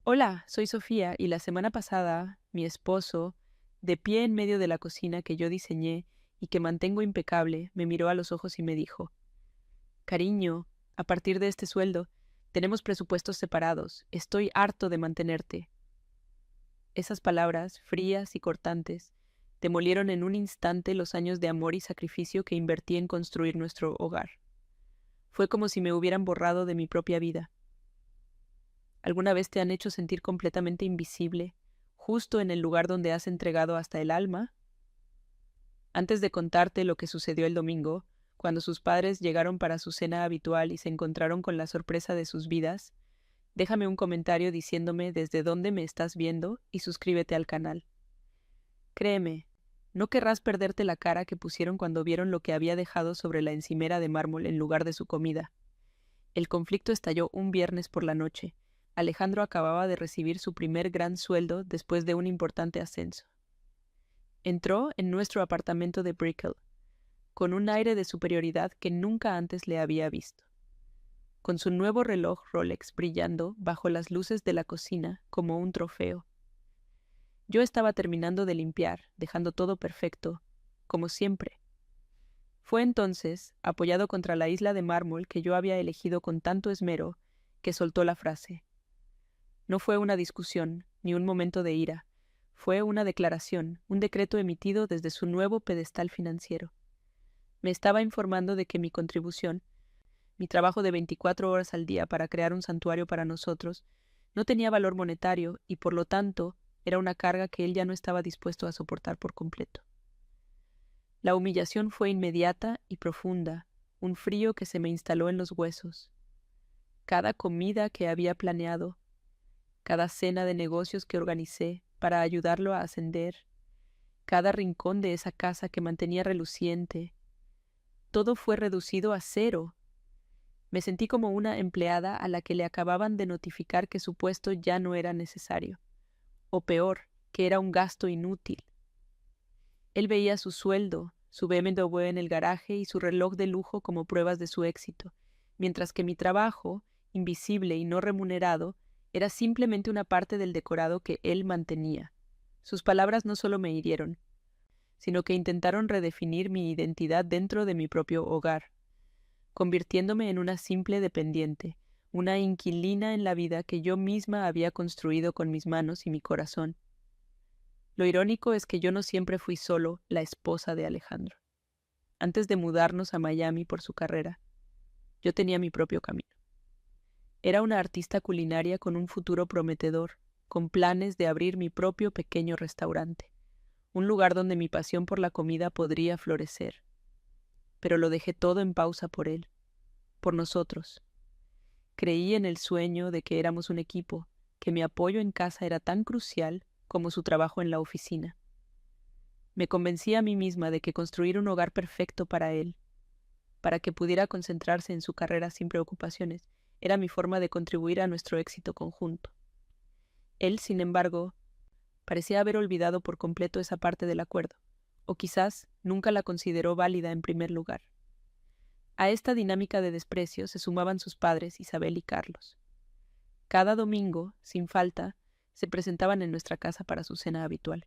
Hola, soy Sofía y la semana pasada mi esposo, de pie en medio de la cocina que yo diseñé y que mantengo impecable, me miró a los ojos y me dijo, Cariño, a partir de este sueldo, tenemos presupuestos separados, estoy harto de mantenerte. Esas palabras, frías y cortantes, demolieron en un instante los años de amor y sacrificio que invertí en construir nuestro hogar. Fue como si me hubieran borrado de mi propia vida. ¿Alguna vez te han hecho sentir completamente invisible, justo en el lugar donde has entregado hasta el alma? Antes de contarte lo que sucedió el domingo, cuando sus padres llegaron para su cena habitual y se encontraron con la sorpresa de sus vidas, déjame un comentario diciéndome desde dónde me estás viendo y suscríbete al canal. Créeme, no querrás perderte la cara que pusieron cuando vieron lo que había dejado sobre la encimera de mármol en lugar de su comida. El conflicto estalló un viernes por la noche. Alejandro acababa de recibir su primer gran sueldo después de un importante ascenso. Entró en nuestro apartamento de Brickell, con un aire de superioridad que nunca antes le había visto, con su nuevo reloj Rolex brillando bajo las luces de la cocina como un trofeo. Yo estaba terminando de limpiar, dejando todo perfecto, como siempre. Fue entonces, apoyado contra la isla de mármol que yo había elegido con tanto esmero, que soltó la frase. No fue una discusión, ni un momento de ira. Fue una declaración, un decreto emitido desde su nuevo pedestal financiero. Me estaba informando de que mi contribución, mi trabajo de 24 horas al día para crear un santuario para nosotros, no tenía valor monetario y por lo tanto era una carga que él ya no estaba dispuesto a soportar por completo. La humillación fue inmediata y profunda, un frío que se me instaló en los huesos. Cada comida que había planeado, cada cena de negocios que organicé para ayudarlo a ascender, cada rincón de esa casa que mantenía reluciente, todo fue reducido a cero. Me sentí como una empleada a la que le acababan de notificar que su puesto ya no era necesario, o peor, que era un gasto inútil. Él veía su sueldo, su BMW en el garaje y su reloj de lujo como pruebas de su éxito, mientras que mi trabajo, invisible y no remunerado, era simplemente una parte del decorado que él mantenía. Sus palabras no solo me hirieron, sino que intentaron redefinir mi identidad dentro de mi propio hogar, convirtiéndome en una simple dependiente, una inquilina en la vida que yo misma había construido con mis manos y mi corazón. Lo irónico es que yo no siempre fui solo la esposa de Alejandro. Antes de mudarnos a Miami por su carrera, yo tenía mi propio camino. Era una artista culinaria con un futuro prometedor, con planes de abrir mi propio pequeño restaurante, un lugar donde mi pasión por la comida podría florecer. Pero lo dejé todo en pausa por él, por nosotros. Creí en el sueño de que éramos un equipo, que mi apoyo en casa era tan crucial como su trabajo en la oficina. Me convencí a mí misma de que construir un hogar perfecto para él, para que pudiera concentrarse en su carrera sin preocupaciones, era mi forma de contribuir a nuestro éxito conjunto. Él, sin embargo, parecía haber olvidado por completo esa parte del acuerdo, o quizás nunca la consideró válida en primer lugar. A esta dinámica de desprecio se sumaban sus padres, Isabel y Carlos. Cada domingo, sin falta, se presentaban en nuestra casa para su cena habitual.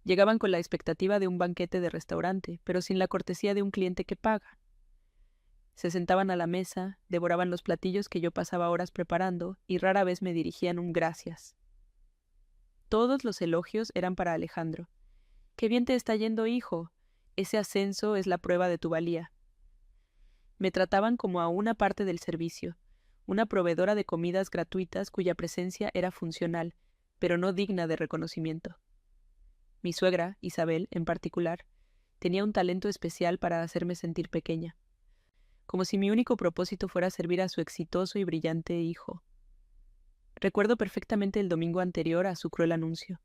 Llegaban con la expectativa de un banquete de restaurante, pero sin la cortesía de un cliente que paga. Se sentaban a la mesa, devoraban los platillos que yo pasaba horas preparando y rara vez me dirigían un gracias. Todos los elogios eran para Alejandro. «¡Qué bien te está yendo, hijo! Ese ascenso es la prueba de tu valía». Me trataban como a una parte del servicio, una proveedora de comidas gratuitas cuya presencia era funcional, pero no digna de reconocimiento. Mi suegra, Isabel, en particular, tenía un talento especial para hacerme sentir pequeña, como si mi único propósito fuera servir a su exitoso y brillante hijo. Recuerdo perfectamente el domingo anterior a su cruel anuncio.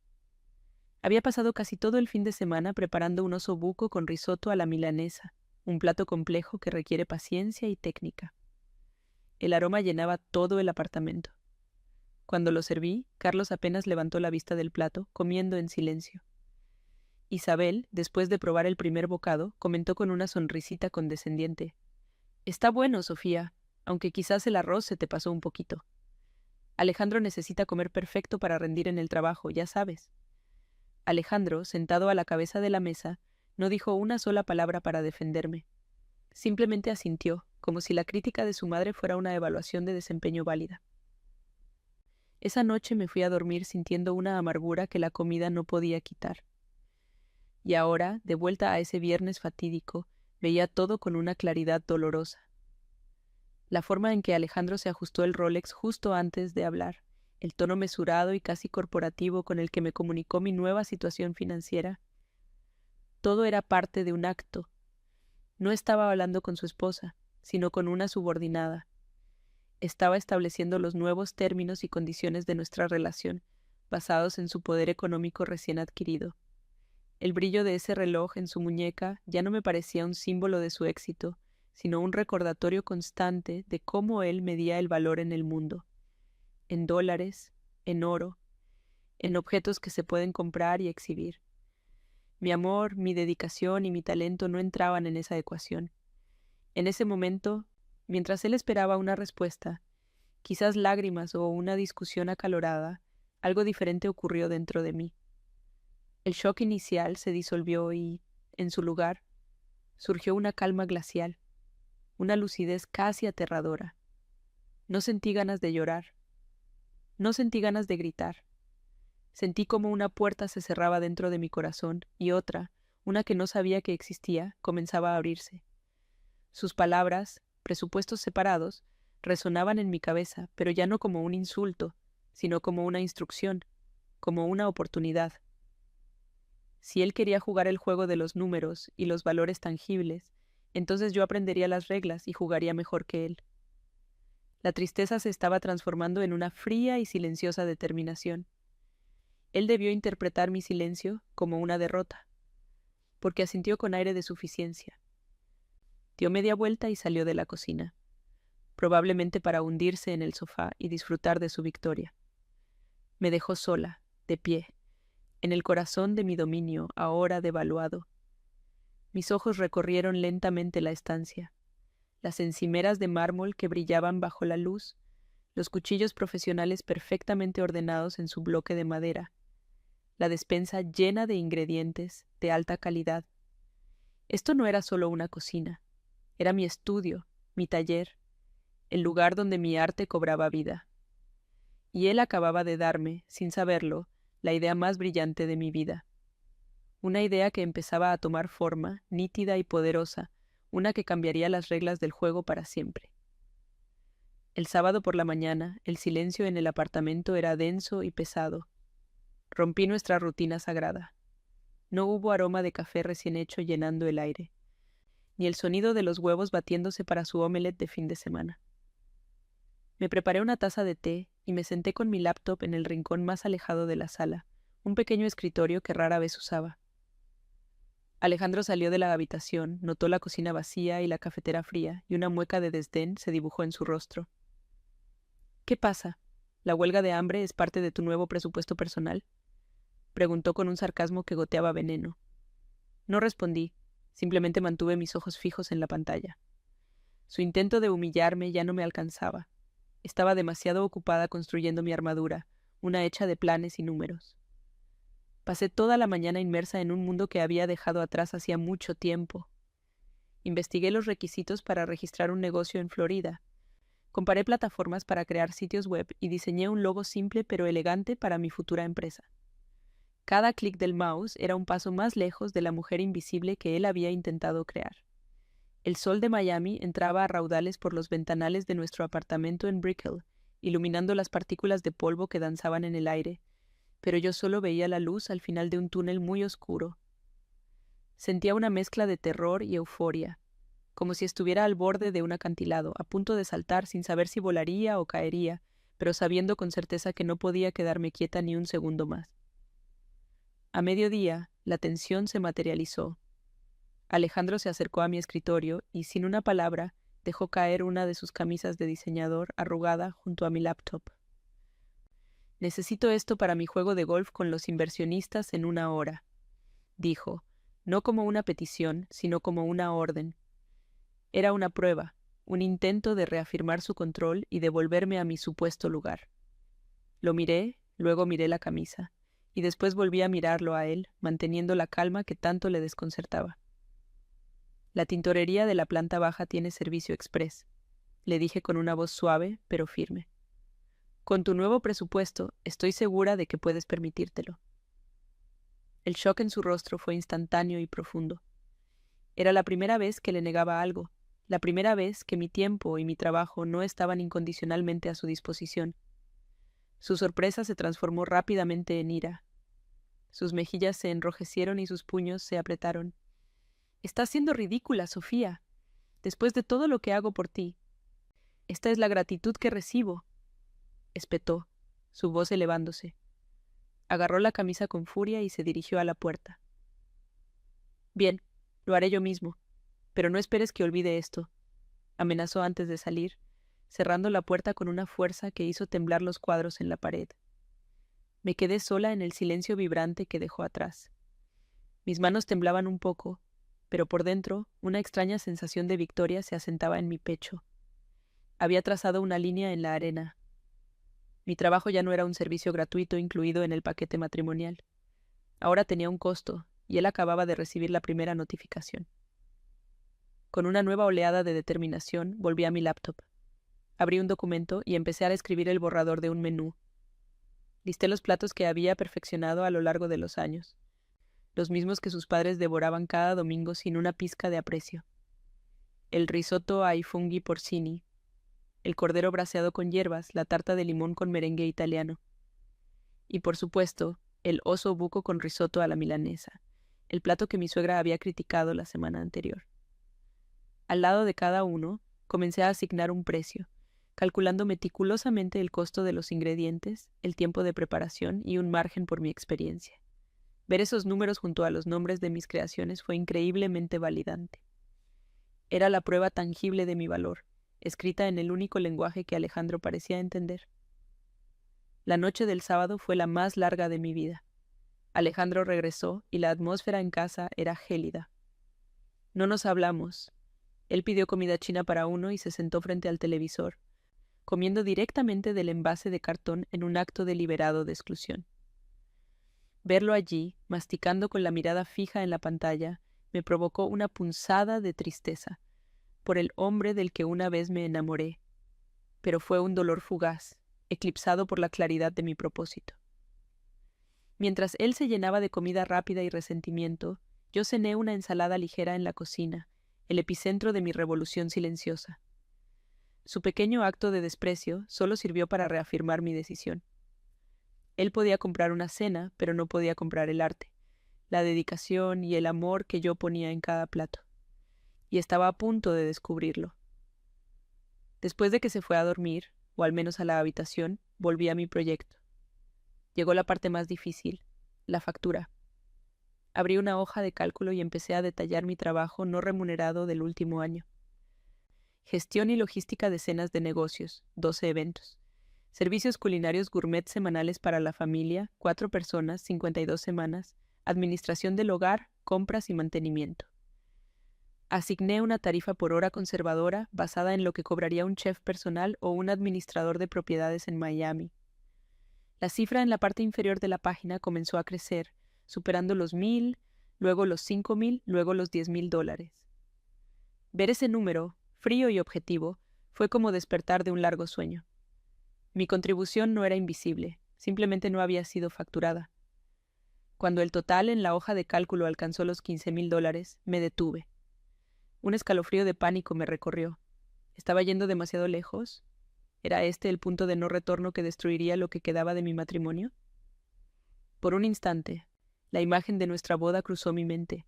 Había pasado casi todo el fin de semana preparando un oso buco con risotto a la milanesa, un plato complejo que requiere paciencia y técnica. El aroma llenaba todo el apartamento. Cuando lo serví, Carlos apenas levantó la vista del plato, comiendo en silencio. Isabel, después de probar el primer bocado, comentó con una sonrisita condescendiente: «Está bueno, Sofía, aunque quizás el arroz se te pasó un poquito». Alejandro necesita comer perfecto para rendir en el trabajo, ya sabes. Alejandro, sentado a la cabeza de la mesa, no dijo una sola palabra para defenderme. Simplemente asintió, como si la crítica de su madre fuera una evaluación de desempeño válida. Esa noche me fui a dormir sintiendo una amargura que la comida no podía quitar. Y ahora, de vuelta a ese viernes fatídico, veía todo con una claridad dolorosa. La forma en que Alejandro se ajustó el Rolex justo antes de hablar, el tono mesurado y casi corporativo con el que me comunicó mi nueva situación financiera, todo era parte de un acto. No estaba hablando con su esposa, sino con una subordinada. Estaba estableciendo los nuevos términos y condiciones de nuestra relación, basados en su poder económico recién adquirido. El brillo de ese reloj en su muñeca ya no me parecía un símbolo de su éxito, sino un recordatorio constante de cómo él medía el valor en el mundo, en dólares, en oro, en objetos que se pueden comprar y exhibir. Mi amor, mi dedicación y mi talento no entraban en esa ecuación. En ese momento, mientras él esperaba una respuesta, quizás lágrimas o una discusión acalorada, algo diferente ocurrió dentro de mí. El shock inicial se disolvió y, en su lugar, surgió una calma glacial, una lucidez casi aterradora. No sentí ganas de llorar, no sentí ganas de gritar. Sentí como una puerta se cerraba dentro de mi corazón y otra, una que no sabía que existía, comenzaba a abrirse. Sus palabras, presupuestos separados, resonaban en mi cabeza, pero ya no como un insulto, sino como una instrucción, como una oportunidad. Si él quería jugar el juego de los números y los valores tangibles, entonces yo aprendería las reglas y jugaría mejor que él. La tristeza se estaba transformando en una fría y silenciosa determinación. Él debió interpretar mi silencio como una derrota, porque asintió con aire de suficiencia. Dio media vuelta y salió de la cocina, probablemente para hundirse en el sofá y disfrutar de su victoria. Me dejó sola, de pie, en el corazón de mi dominio, ahora devaluado. Mis ojos recorrieron lentamente la estancia, las encimeras de mármol que brillaban bajo la luz, los cuchillos profesionales perfectamente ordenados en su bloque de madera, la despensa llena de ingredientes de alta calidad. Esto no era solo una cocina, era mi estudio, mi taller, el lugar donde mi arte cobraba vida. Y él acababa de darme, sin saberlo, la idea más brillante de mi vida. Una idea que empezaba a tomar forma, nítida y poderosa, una que cambiaría las reglas del juego para siempre. El sábado por la mañana, el silencio en el apartamento era denso y pesado. Rompí nuestra rutina sagrada. No hubo aroma de café recién hecho llenando el aire, ni el sonido de los huevos batiéndose para su omelette de fin de semana. Me preparé una taza de té y me senté con mi laptop en el rincón más alejado de la sala, un pequeño escritorio que rara vez usaba. Alejandro salió de la habitación, notó la cocina vacía y la cafetera fría, y una mueca de desdén se dibujó en su rostro. ¿Qué pasa? ¿La huelga de hambre es parte de tu nuevo presupuesto personal? Preguntó con un sarcasmo que goteaba veneno. No respondí, simplemente mantuve mis ojos fijos en la pantalla. Su intento de humillarme ya no me alcanzaba. Estaba demasiado ocupada construyendo mi armadura, una hecha de planes y números. Pasé toda la mañana inmersa en un mundo que había dejado atrás hacía mucho tiempo. Investigué los requisitos para registrar un negocio en Florida. Comparé plataformas para crear sitios web y diseñé un logo simple pero elegante para mi futura empresa. Cada clic del mouse era un paso más lejos de la mujer invisible que él había intentado crear. El sol de Miami entraba a raudales por los ventanales de nuestro apartamento en Brickell, iluminando las partículas de polvo que danzaban en el aire, pero yo solo veía la luz al final de un túnel muy oscuro. Sentía una mezcla de terror y euforia, como si estuviera al borde de un acantilado, a punto de saltar sin saber si volaría o caería, pero sabiendo con certeza que no podía quedarme quieta ni un segundo más. A mediodía, la tensión se materializó. Alejandro se acercó a mi escritorio y, sin una palabra, dejó caer una de sus camisas de diseñador arrugada junto a mi laptop. Necesito esto para mi juego de golf con los inversionistas en 1 hora, dijo, no como una petición, sino como una orden. Era una prueba, un intento de reafirmar su control y devolverme a mi supuesto lugar. Lo miré, luego miré la camisa, y después volví a mirarlo a él, manteniendo la calma que tanto le desconcertaba. La tintorería de la planta baja tiene servicio exprés, le dije con una voz suave, pero firme. Con tu nuevo presupuesto, estoy segura de que puedes permitírtelo. El shock en su rostro fue instantáneo y profundo. Era la primera vez que le negaba algo, la primera vez que mi tiempo y mi trabajo no estaban incondicionalmente a su disposición. Su sorpresa se transformó rápidamente en ira. Sus mejillas se enrojecieron y sus puños se apretaron. Estás siendo ridícula, Sofía. Después de todo lo que hago por ti. Esta es la gratitud que recibo, espetó, su voz elevándose. Agarró la camisa con furia y se dirigió a la puerta. Bien, lo haré yo mismo, pero no esperes que olvide esto, amenazó antes de salir, cerrando la puerta con una fuerza que hizo temblar los cuadros en la pared. Me quedé sola en el silencio vibrante que dejó atrás. Mis manos temblaban un poco, pero por dentro una extraña sensación de victoria se asentaba en mi pecho. Había trazado una línea en la arena. Mi trabajo ya no era un servicio gratuito incluido en el paquete matrimonial. Ahora tenía un costo, y él acababa de recibir la primera notificación. Con una nueva oleada de determinación, volví a mi laptop. Abrí un documento y empecé a escribir el borrador de un menú. Listé los platos que había perfeccionado a lo largo de los años, los mismos que sus padres devoraban cada domingo sin una pizca de aprecio. El risotto ai funghi porcini, el cordero braseado con hierbas, la tarta de limón con merengue italiano. Y por supuesto, el oso buco con risotto a la milanesa, el plato que mi suegra había criticado la semana anterior. Al lado de cada uno, comencé a asignar un precio, calculando meticulosamente el costo de los ingredientes, el tiempo de preparación y un margen por mi experiencia. Ver esos números junto a los nombres de mis creaciones fue increíblemente validante. Era la prueba tangible de mi valor, escrita en el único lenguaje que Alejandro parecía entender. La noche del sábado fue la más larga de mi vida. Alejandro regresó y la atmósfera en casa era gélida. No nos hablamos. Él pidió comida china para uno y se sentó frente al televisor, comiendo directamente del envase de cartón en un acto deliberado de exclusión. Verlo allí, masticando con la mirada fija en la pantalla, me provocó una punzada de tristeza, por el hombre del que una vez me enamoré, pero fue un dolor fugaz, eclipsado por la claridad de mi propósito. Mientras él se llenaba de comida rápida y resentimiento, yo cené una ensalada ligera en la cocina, el epicentro de mi revolución silenciosa. Su pequeño acto de desprecio solo sirvió para reafirmar mi decisión. Él podía comprar una cena, pero no podía comprar el arte, la dedicación y el amor que yo ponía en cada plato. Y estaba a punto de descubrirlo. Después de que se fue a dormir, o al menos a la habitación, volví a mi proyecto. Llegó la parte más difícil, la factura. Abrí una hoja de cálculo y empecé a detallar mi trabajo no remunerado del último año. Gestión y logística de cenas de negocios, 12 eventos. Servicios culinarios gourmet semanales para la familia, 4 personas, 52 semanas. Administración del hogar, compras y mantenimiento. Asigné una tarifa por hora conservadora basada en lo que cobraría un chef personal o un administrador de propiedades en Miami. La cifra en la parte inferior de la página comenzó a crecer, superando los 1,000, luego los 5,000, luego los $10,000. Ver ese número, frío y objetivo, fue como despertar de un largo sueño. Mi contribución no era invisible, simplemente no había sido facturada. Cuando el total en la hoja de cálculo alcanzó los $15,000, me detuve. Un escalofrío de pánico me recorrió. ¿Estaba yendo demasiado lejos? ¿Era este el punto de no retorno que destruiría lo que quedaba de mi matrimonio? Por un instante, la imagen de nuestra boda cruzó mi mente.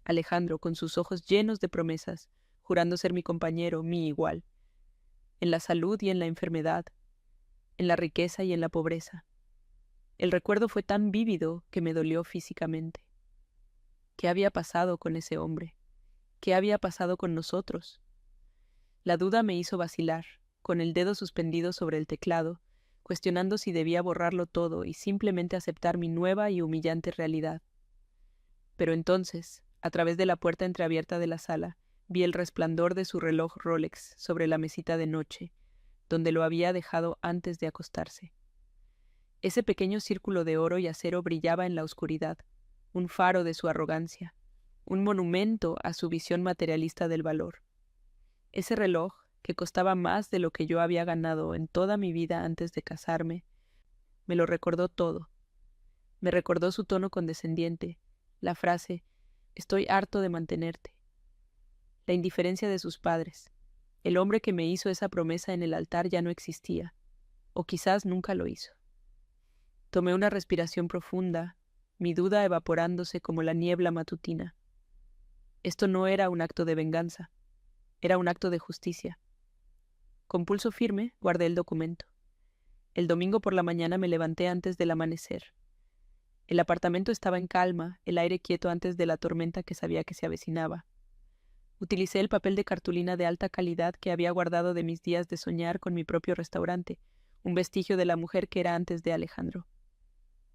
Alejandro, con sus ojos llenos de promesas, jurando ser mi compañero, mi igual, en la salud y en la enfermedad, en la riqueza y en la pobreza. El recuerdo fue tan vívido que me dolió físicamente. ¿Qué había pasado con ese hombre? ¿Qué había pasado con nosotros? La duda me hizo vacilar, con el dedo suspendido sobre el teclado, cuestionando si debía borrarlo todo y simplemente aceptar mi nueva y humillante realidad. Pero entonces, a través de la puerta entreabierta de la sala, vi el resplandor de su reloj Rolex sobre la mesita de noche, donde lo había dejado antes de acostarse. Ese pequeño círculo de oro y acero brillaba en la oscuridad, un faro de su arrogancia, un monumento a su visión materialista del valor. Ese reloj, que costaba más de lo que yo había ganado en toda mi vida antes de casarme, me lo recordó todo. Me recordó su tono condescendiente, la frase, «Estoy harto de mantenerte», la indiferencia de sus padres. El hombre que me hizo esa promesa en el altar ya no existía, o quizás nunca lo hizo. Tomé una respiración profunda, mi duda evaporándose como la niebla matutina. Esto no era un acto de venganza, era un acto de justicia. Con pulso firme guardé el documento. El domingo por la mañana me levanté antes del amanecer. El apartamento estaba en calma, el aire quieto antes de la tormenta que sabía que se avecinaba. Utilicé el papel de cartulina de alta calidad que había guardado de mis días de soñar con mi propio restaurante, un vestigio de la mujer que era antes de Alejandro.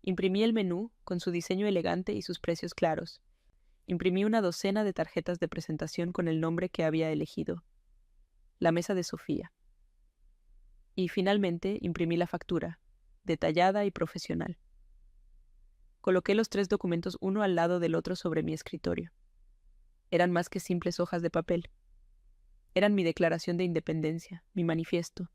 Imprimí el menú, con su diseño elegante y sus precios claros. Imprimí una docena de tarjetas de presentación con el nombre que había elegido. La mesa de Sofía. Y finalmente imprimí la factura, detallada y profesional. Coloqué los 3 documentos uno al lado del otro sobre mi escritorio. Eran más que simples hojas de papel. Eran mi declaración de independencia, mi manifiesto.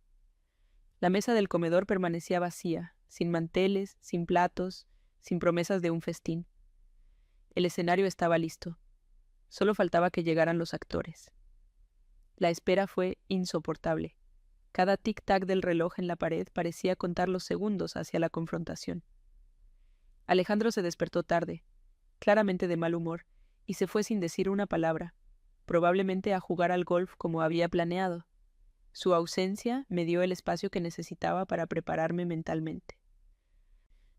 La mesa del comedor permanecía vacía, sin manteles, sin platos, sin promesas de un festín. El escenario estaba listo. Solo faltaba que llegaran los actores. La espera fue insoportable. Cada tic-tac del reloj en la pared parecía contar los segundos hacia la confrontación. Alejandro se despertó tarde, claramente de mal humor, y se fue sin decir una palabra, probablemente a jugar al golf como había planeado. Su ausencia me dio el espacio que necesitaba para prepararme mentalmente.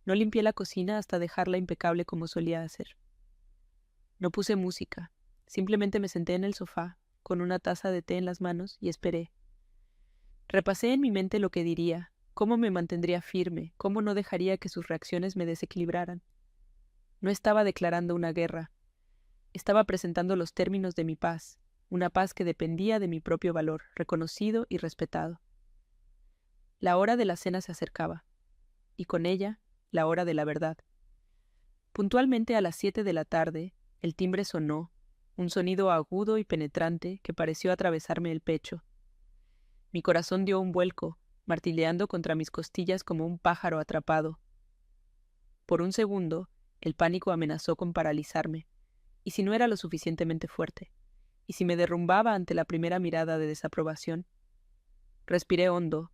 No limpié la cocina hasta dejarla impecable como solía hacer. No puse música, simplemente me senté en el sofá, con una taza de té en las manos, y esperé. Repasé en mi mente lo que diría, cómo me mantendría firme, cómo no dejaría que sus reacciones me desequilibraran. No estaba declarando una guerra. Estaba presentando los términos de mi paz, una paz que dependía de mi propio valor, reconocido y respetado. La hora de la cena se acercaba, y con ella, la hora de la verdad. Puntualmente a las 7 de la tarde, el timbre sonó, un sonido agudo y penetrante que pareció atravesarme el pecho. Mi corazón dio un vuelco, martilleando contra mis costillas como un pájaro atrapado. Por un segundo, el pánico amenazó con paralizarme. ¿Y si no era lo suficientemente fuerte? ¿Y si me derrumbaba ante la primera mirada de desaprobación? Respiré hondo,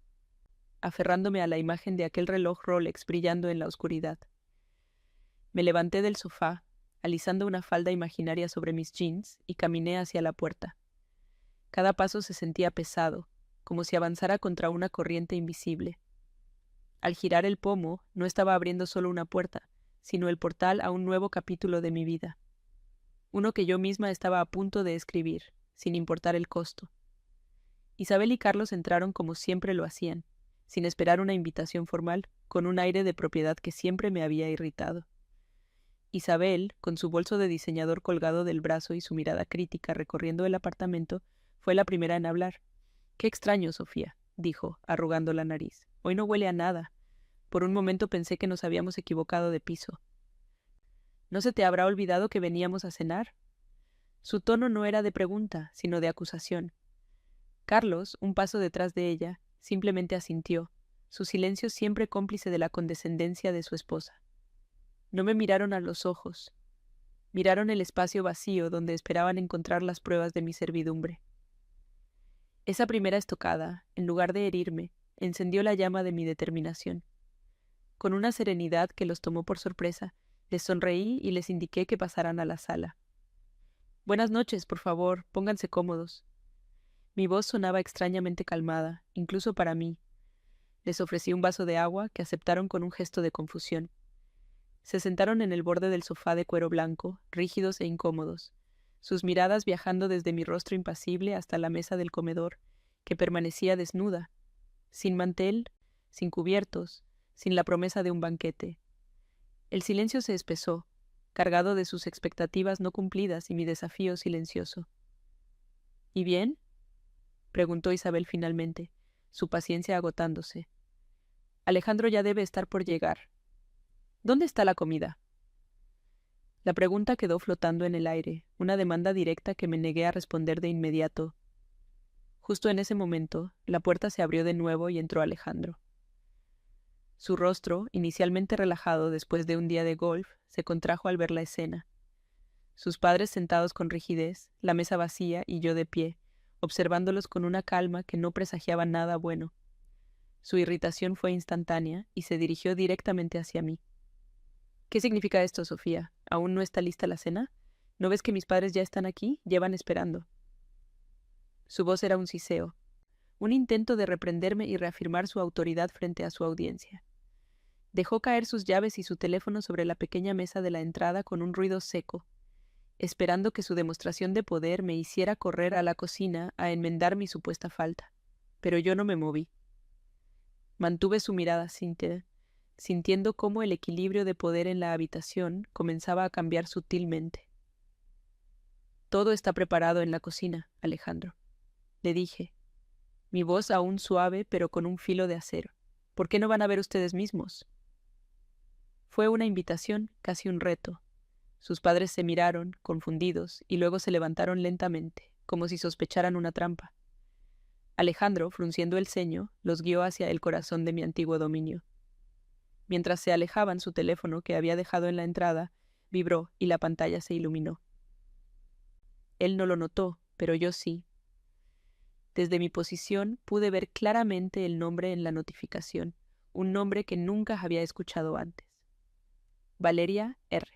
aferrándome a la imagen de aquel reloj Rolex brillando en la oscuridad. Me levanté del sofá, alisando una falda imaginaria sobre mis jeans, y caminé hacia la puerta. Cada paso se sentía pesado, como si avanzara contra una corriente invisible. Al girar el pomo, no estaba abriendo solo una puerta, sino el portal a un nuevo capítulo de mi vida. Uno que yo misma estaba a punto de escribir, sin importar el costo. Isabel y Carlos entraron como siempre lo hacían, sin esperar una invitación formal, con un aire de propiedad que siempre me había irritado. Isabel, con su bolso de diseñador colgado del brazo y su mirada crítica recorriendo el apartamento, fue la primera en hablar. «Qué extraño, Sofía», dijo, arrugando la nariz. «Hoy no huele a nada. Por un momento pensé que nos habíamos equivocado de piso». «¿No se te habrá olvidado que veníamos a cenar?» Su tono no era de pregunta, sino de acusación. Carlos, un paso detrás de ella, simplemente asintió, su silencio siempre cómplice de la condescendencia de su esposa. No me miraron a los ojos. Miraron el espacio vacío donde esperaban encontrar las pruebas de mi servidumbre. Esa primera estocada, en lugar de herirme, encendió la llama de mi determinación. Con una serenidad que los tomó por sorpresa, les sonreí y les indiqué que pasaran a la sala. «Buenas noches, por favor, pónganse cómodos». Mi voz sonaba extrañamente calmada, incluso para mí. Les ofrecí un vaso de agua que aceptaron con un gesto de confusión. Se sentaron en el borde del sofá de cuero blanco, rígidos e incómodos, sus miradas viajando desde mi rostro impasible hasta la mesa del comedor, que permanecía desnuda, sin mantel, sin cubiertos, sin la promesa de un banquete. El silencio se espesó, cargado de sus expectativas no cumplidas y mi desafío silencioso. «¿Y bien?», preguntó Isabel finalmente, su paciencia agotándose. Alejandro ya debe estar por llegar. ¿Dónde está la comida? La pregunta quedó flotando en el aire, una demanda directa que me negué a responder de inmediato. Justo en ese momento, la puerta se abrió de nuevo y entró Alejandro. Su rostro, inicialmente relajado después de un día de golf, se contrajo al ver la escena. Sus padres sentados con rigidez, la mesa vacía y yo de pie, observándolos con una calma que no presagiaba nada bueno. Su irritación fue instantánea y se dirigió directamente hacia mí. ¿Qué significa esto, Sofía? ¿Aún no está lista la cena? ¿No ves que mis padres ya están aquí? Llevan esperando. Su voz era un siseo, un intento de reprenderme y reafirmar su autoridad frente a su audiencia. Dejó caer sus llaves y su teléfono sobre la pequeña mesa de la entrada con un ruido seco, esperando que su demostración de poder me hiciera correr a la cocina a enmendar mi supuesta falta. Pero yo no me moví. Mantuve su mirada sintiendo cómo el equilibrio de poder en la habitación comenzaba a cambiar sutilmente. Todo está preparado en la cocina, Alejandro, le dije, mi voz aún suave pero con un filo de acero. ¿Por qué no van a ver ustedes mismos? Fue una invitación, casi un reto. Sus padres se miraron, confundidos, y luego se levantaron lentamente, como si sospecharan una trampa. Alejandro, frunciendo el ceño, los guió hacia el corazón de mi antiguo dominio. Mientras se alejaban, su teléfono, que había dejado en la entrada, vibró y la pantalla se iluminó. Él no lo notó, pero yo sí. Desde mi posición pude ver claramente el nombre en la notificación, un nombre que nunca había escuchado antes. Valeria R.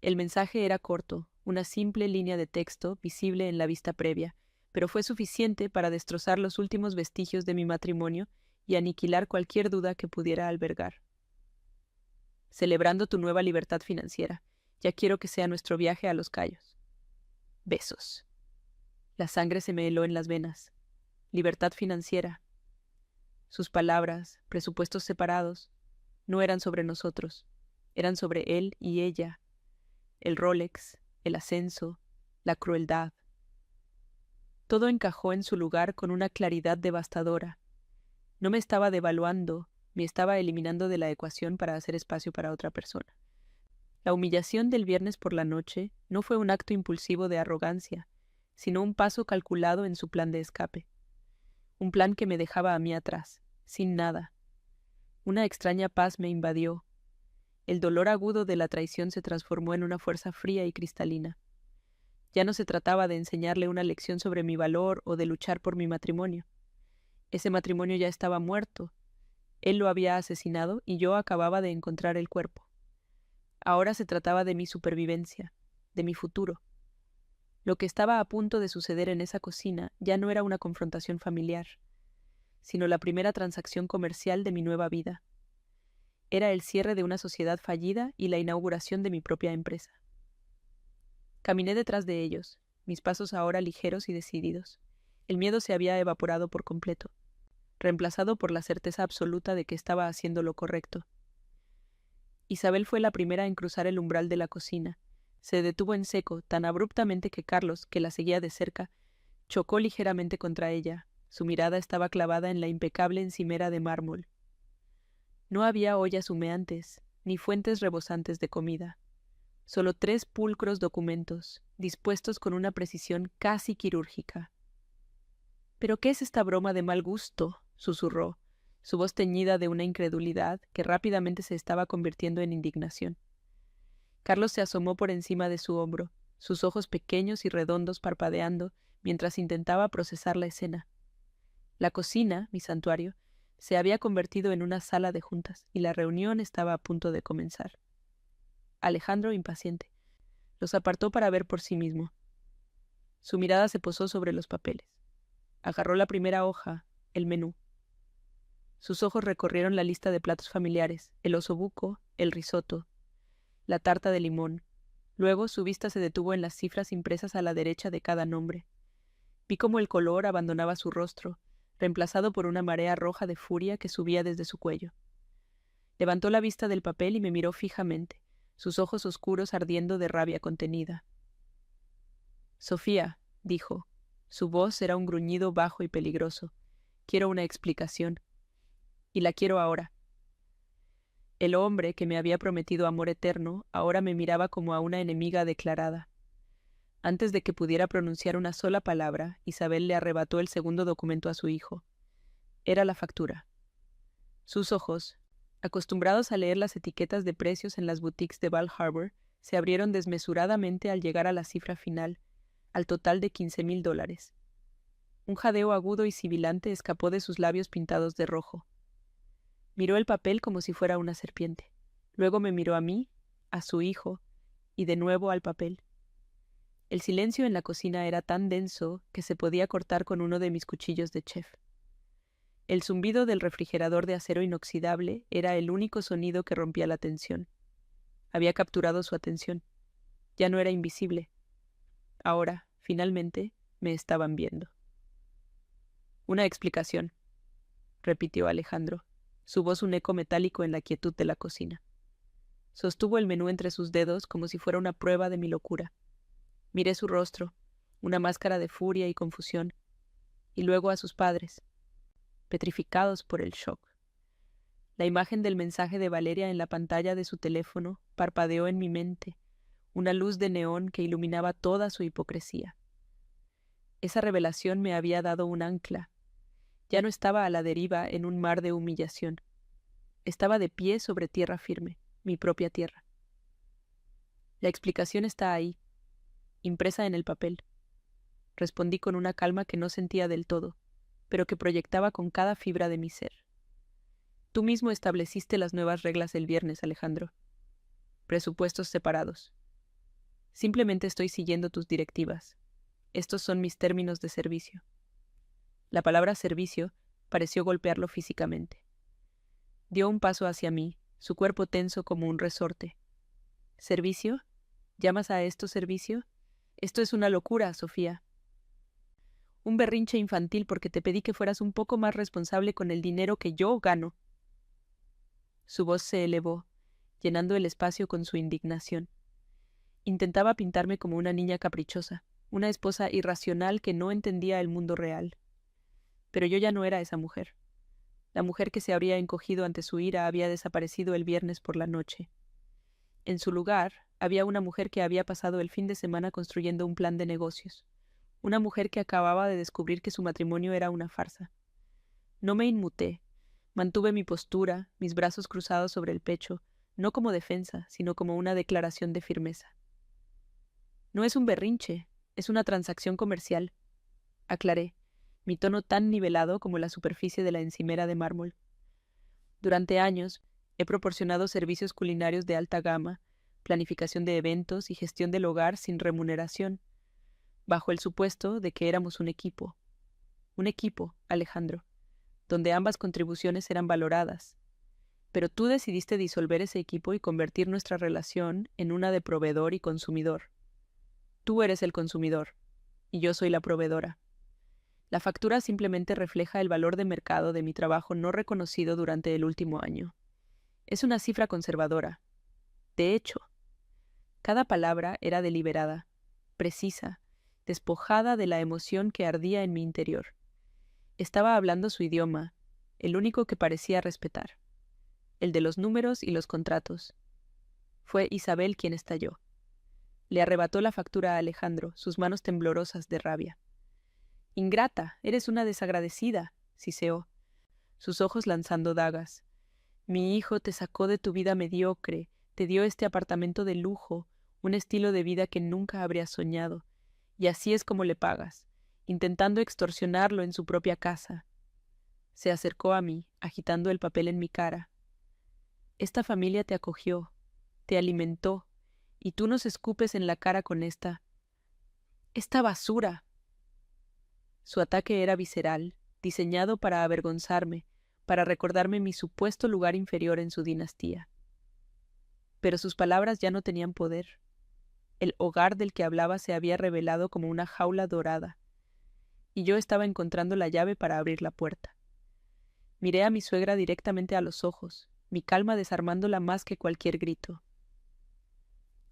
El mensaje era corto, una simple línea de texto visible en la vista previa, pero fue suficiente para destrozar los últimos vestigios de mi matrimonio y aniquilar cualquier duda que pudiera albergar. Celebrando tu nueva libertad financiera, ya quiero que sea nuestro viaje a Los Cayos. Besos. La sangre se me heló en las venas. Libertad financiera. Sus palabras, presupuestos separados, no eran sobre nosotros, eran sobre él y ella. El Rolex, el ascenso, la crueldad. Todo encajó en su lugar con una claridad devastadora. No me estaba devaluando, me estaba eliminando de la ecuación para hacer espacio para otra persona. La humillación del viernes por la noche no fue un acto impulsivo de arrogancia, sino un paso calculado en su plan de escape. Un plan que me dejaba a mí atrás, sin nada. Una extraña paz me invadió. El dolor agudo de la traición se transformó en una fuerza fría y cristalina. Ya no se trataba de enseñarle una lección sobre mi valor o de luchar por mi matrimonio. Ese matrimonio ya estaba muerto. Él lo había asesinado y yo acababa de encontrar el cuerpo. Ahora se trataba de mi supervivencia, de mi futuro. Lo que estaba a punto de suceder en esa cocina ya no era una confrontación familiar, sino la primera transacción comercial de mi nueva vida. Era el cierre de una sociedad fallida y la inauguración de mi propia empresa. Caminé detrás de ellos, mis pasos ahora ligeros y decididos. El miedo se había evaporado por completo, reemplazado por la certeza absoluta de que estaba haciendo lo correcto. Isabel fue la primera en cruzar el umbral de la cocina. Se detuvo en seco, tan abruptamente que Carlos, que la seguía de cerca, chocó ligeramente contra ella. Su mirada estaba clavada en la impecable encimera de mármol. No había ollas humeantes, ni fuentes rebosantes de comida. Solo 3 pulcros documentos, dispuestos con una precisión casi quirúrgica. —¿Pero qué es esta broma de mal gusto? —susurró, su voz teñida de una incredulidad que rápidamente se estaba convirtiendo en indignación. Carlos se asomó por encima de su hombro, sus ojos pequeños y redondos parpadeando mientras intentaba procesar la escena. La cocina, mi santuario, se había convertido en una sala de juntas y la reunión estaba a punto de comenzar. Alejandro, impaciente, los apartó para ver por sí mismo. Su mirada se posó sobre los papeles. Agarró la primera hoja, el menú. Sus ojos recorrieron la lista de platos familiares, el osobuco, el risotto, la tarta de limón. Luego su vista se detuvo en las cifras impresas a la derecha de cada nombre. Vi cómo el color abandonaba su rostro, reemplazado por una marea roja de furia que subía desde su cuello. Levantó la vista del papel y me miró fijamente, sus ojos oscuros ardiendo de rabia contenida. —Sofía —dijo. Su voz era un gruñido bajo y peligroso—, quiero una explicación. y la quiero ahora. El hombre que me había prometido amor eterno ahora me miraba como a una enemiga declarada. Antes de que pudiera pronunciar una sola palabra, Isabel le arrebató el segundo documento a su hijo. Era la factura. Sus ojos, acostumbrados a leer las etiquetas de precios en las boutiques de Bal Harbour, se abrieron desmesuradamente al llegar a la cifra final, al total de $15,000. Un jadeo agudo y sibilante escapó de sus labios pintados de rojo. Miró el papel como si fuera una serpiente. Luego me miró a mí, a su hijo, y de nuevo al papel. El silencio en la cocina era tan denso que se podía cortar con uno de mis cuchillos de chef. El zumbido del refrigerador de acero inoxidable era el único sonido que rompía la tensión. Había capturado su atención. Ya no era invisible. Ahora, finalmente, me estaban viendo. Una explicación, repitió Alejandro, su voz un eco metálico en la quietud de la cocina. Sostuvo el menú entre sus dedos como si fuera una prueba de mi locura. Miré su rostro, una máscara de furia y confusión, y luego a sus padres, petrificados por el shock. La imagen del mensaje de Valeria en la pantalla de su teléfono parpadeó en mi mente, una luz de neón que iluminaba toda su hipocresía. Esa revelación me había dado un ancla. Ya no estaba a la deriva en un mar de humillación. Estaba de pie sobre tierra firme, mi propia tierra. La explicación está ahí, impresa en el papel. Respondí con una calma que no sentía del todo, pero que proyectaba con cada fibra de mi ser. Tú mismo estableciste las nuevas reglas el viernes, Alejandro. Presupuestos separados. Simplemente estoy siguiendo tus directivas. Estos son mis términos de servicio. La palabra servicio pareció golpearlo físicamente. Dio un paso hacia mí, su cuerpo tenso como un resorte. ¿Servicio? ¿Llamas a esto servicio? Esto es una locura, Sofía. Un berrinche infantil porque te pedí que fueras un poco más responsable con el dinero que yo gano. Su voz se elevó, llenando el espacio con su indignación. Intentaba pintarme como una niña caprichosa, una esposa irracional que no entendía el mundo real. Pero yo ya no era esa mujer. La mujer que se habría encogido ante su ira había desaparecido el viernes por la noche. En su lugar, había una mujer que había pasado el fin de semana construyendo un plan de negocios. Una mujer que acababa de descubrir que su matrimonio era una farsa. No me inmuté. Mantuve mi postura, mis brazos cruzados sobre el pecho, no como defensa, sino como una declaración de firmeza. No es un berrinche, es una transacción comercial, aclaré, mi tono tan nivelado como la superficie de la encimera de mármol. Durante años, he proporcionado servicios culinarios de alta gama, planificación de eventos y gestión del hogar sin remuneración, bajo el supuesto de que éramos un equipo. Un equipo, Alejandro, donde ambas contribuciones eran valoradas. Pero tú decidiste disolver ese equipo y convertir nuestra relación en una de proveedor y consumidor. Tú eres el consumidor, y yo soy la proveedora. La factura simplemente refleja el valor de mercado de mi trabajo no reconocido durante el último año. Es una cifra conservadora. De hecho, cada palabra era deliberada, precisa, despojada de la emoción que ardía en mi interior. Estaba hablando su idioma, el único que parecía respetar, el de los números y los contratos. Fue Isabel quien estalló. Le arrebató la factura a Alejandro, sus manos temblorosas de rabia. «Ingrata, eres una desagradecida», siseó, sus ojos lanzando dagas. «Mi hijo te sacó de tu vida mediocre, te dio este apartamento de lujo, un estilo de vida que nunca habrías soñado, y así es como le pagas, intentando extorsionarlo en su propia casa». Se acercó a mí, agitando el papel en mi cara. «Esta familia te acogió, te alimentó, y tú nos escupes en la cara con esta basura». Su ataque era visceral, diseñado para avergonzarme, para recordarme mi supuesto lugar inferior en su dinastía. Pero sus palabras ya no tenían poder. El hogar del que hablaba se había revelado como una jaula dorada, y yo estaba encontrando la llave para abrir la puerta. Miré a mi suegra directamente a los ojos, mi calma desarmándola más que cualquier grito.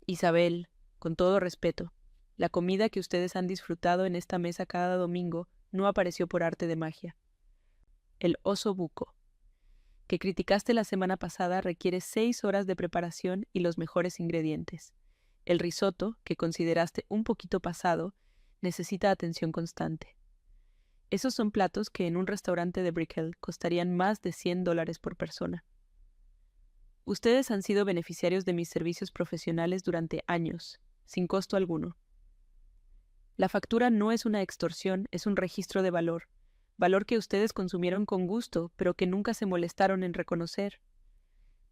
«Isabel, con todo respeto, la comida que ustedes han disfrutado en esta mesa cada domingo no apareció por arte de magia. El oso buco. que criticaste la semana pasada requiere 6 horas de preparación y los mejores ingredientes. El risotto, que consideraste un poquito pasado, necesita atención constante. Esos son platos que en un restaurante de Brickell costarían más de $100 por persona. Ustedes han sido beneficiarios de mis servicios profesionales durante años, sin costo alguno. La factura no es una extorsión, es un registro de valor que ustedes consumieron con gusto, pero que nunca se molestaron en reconocer.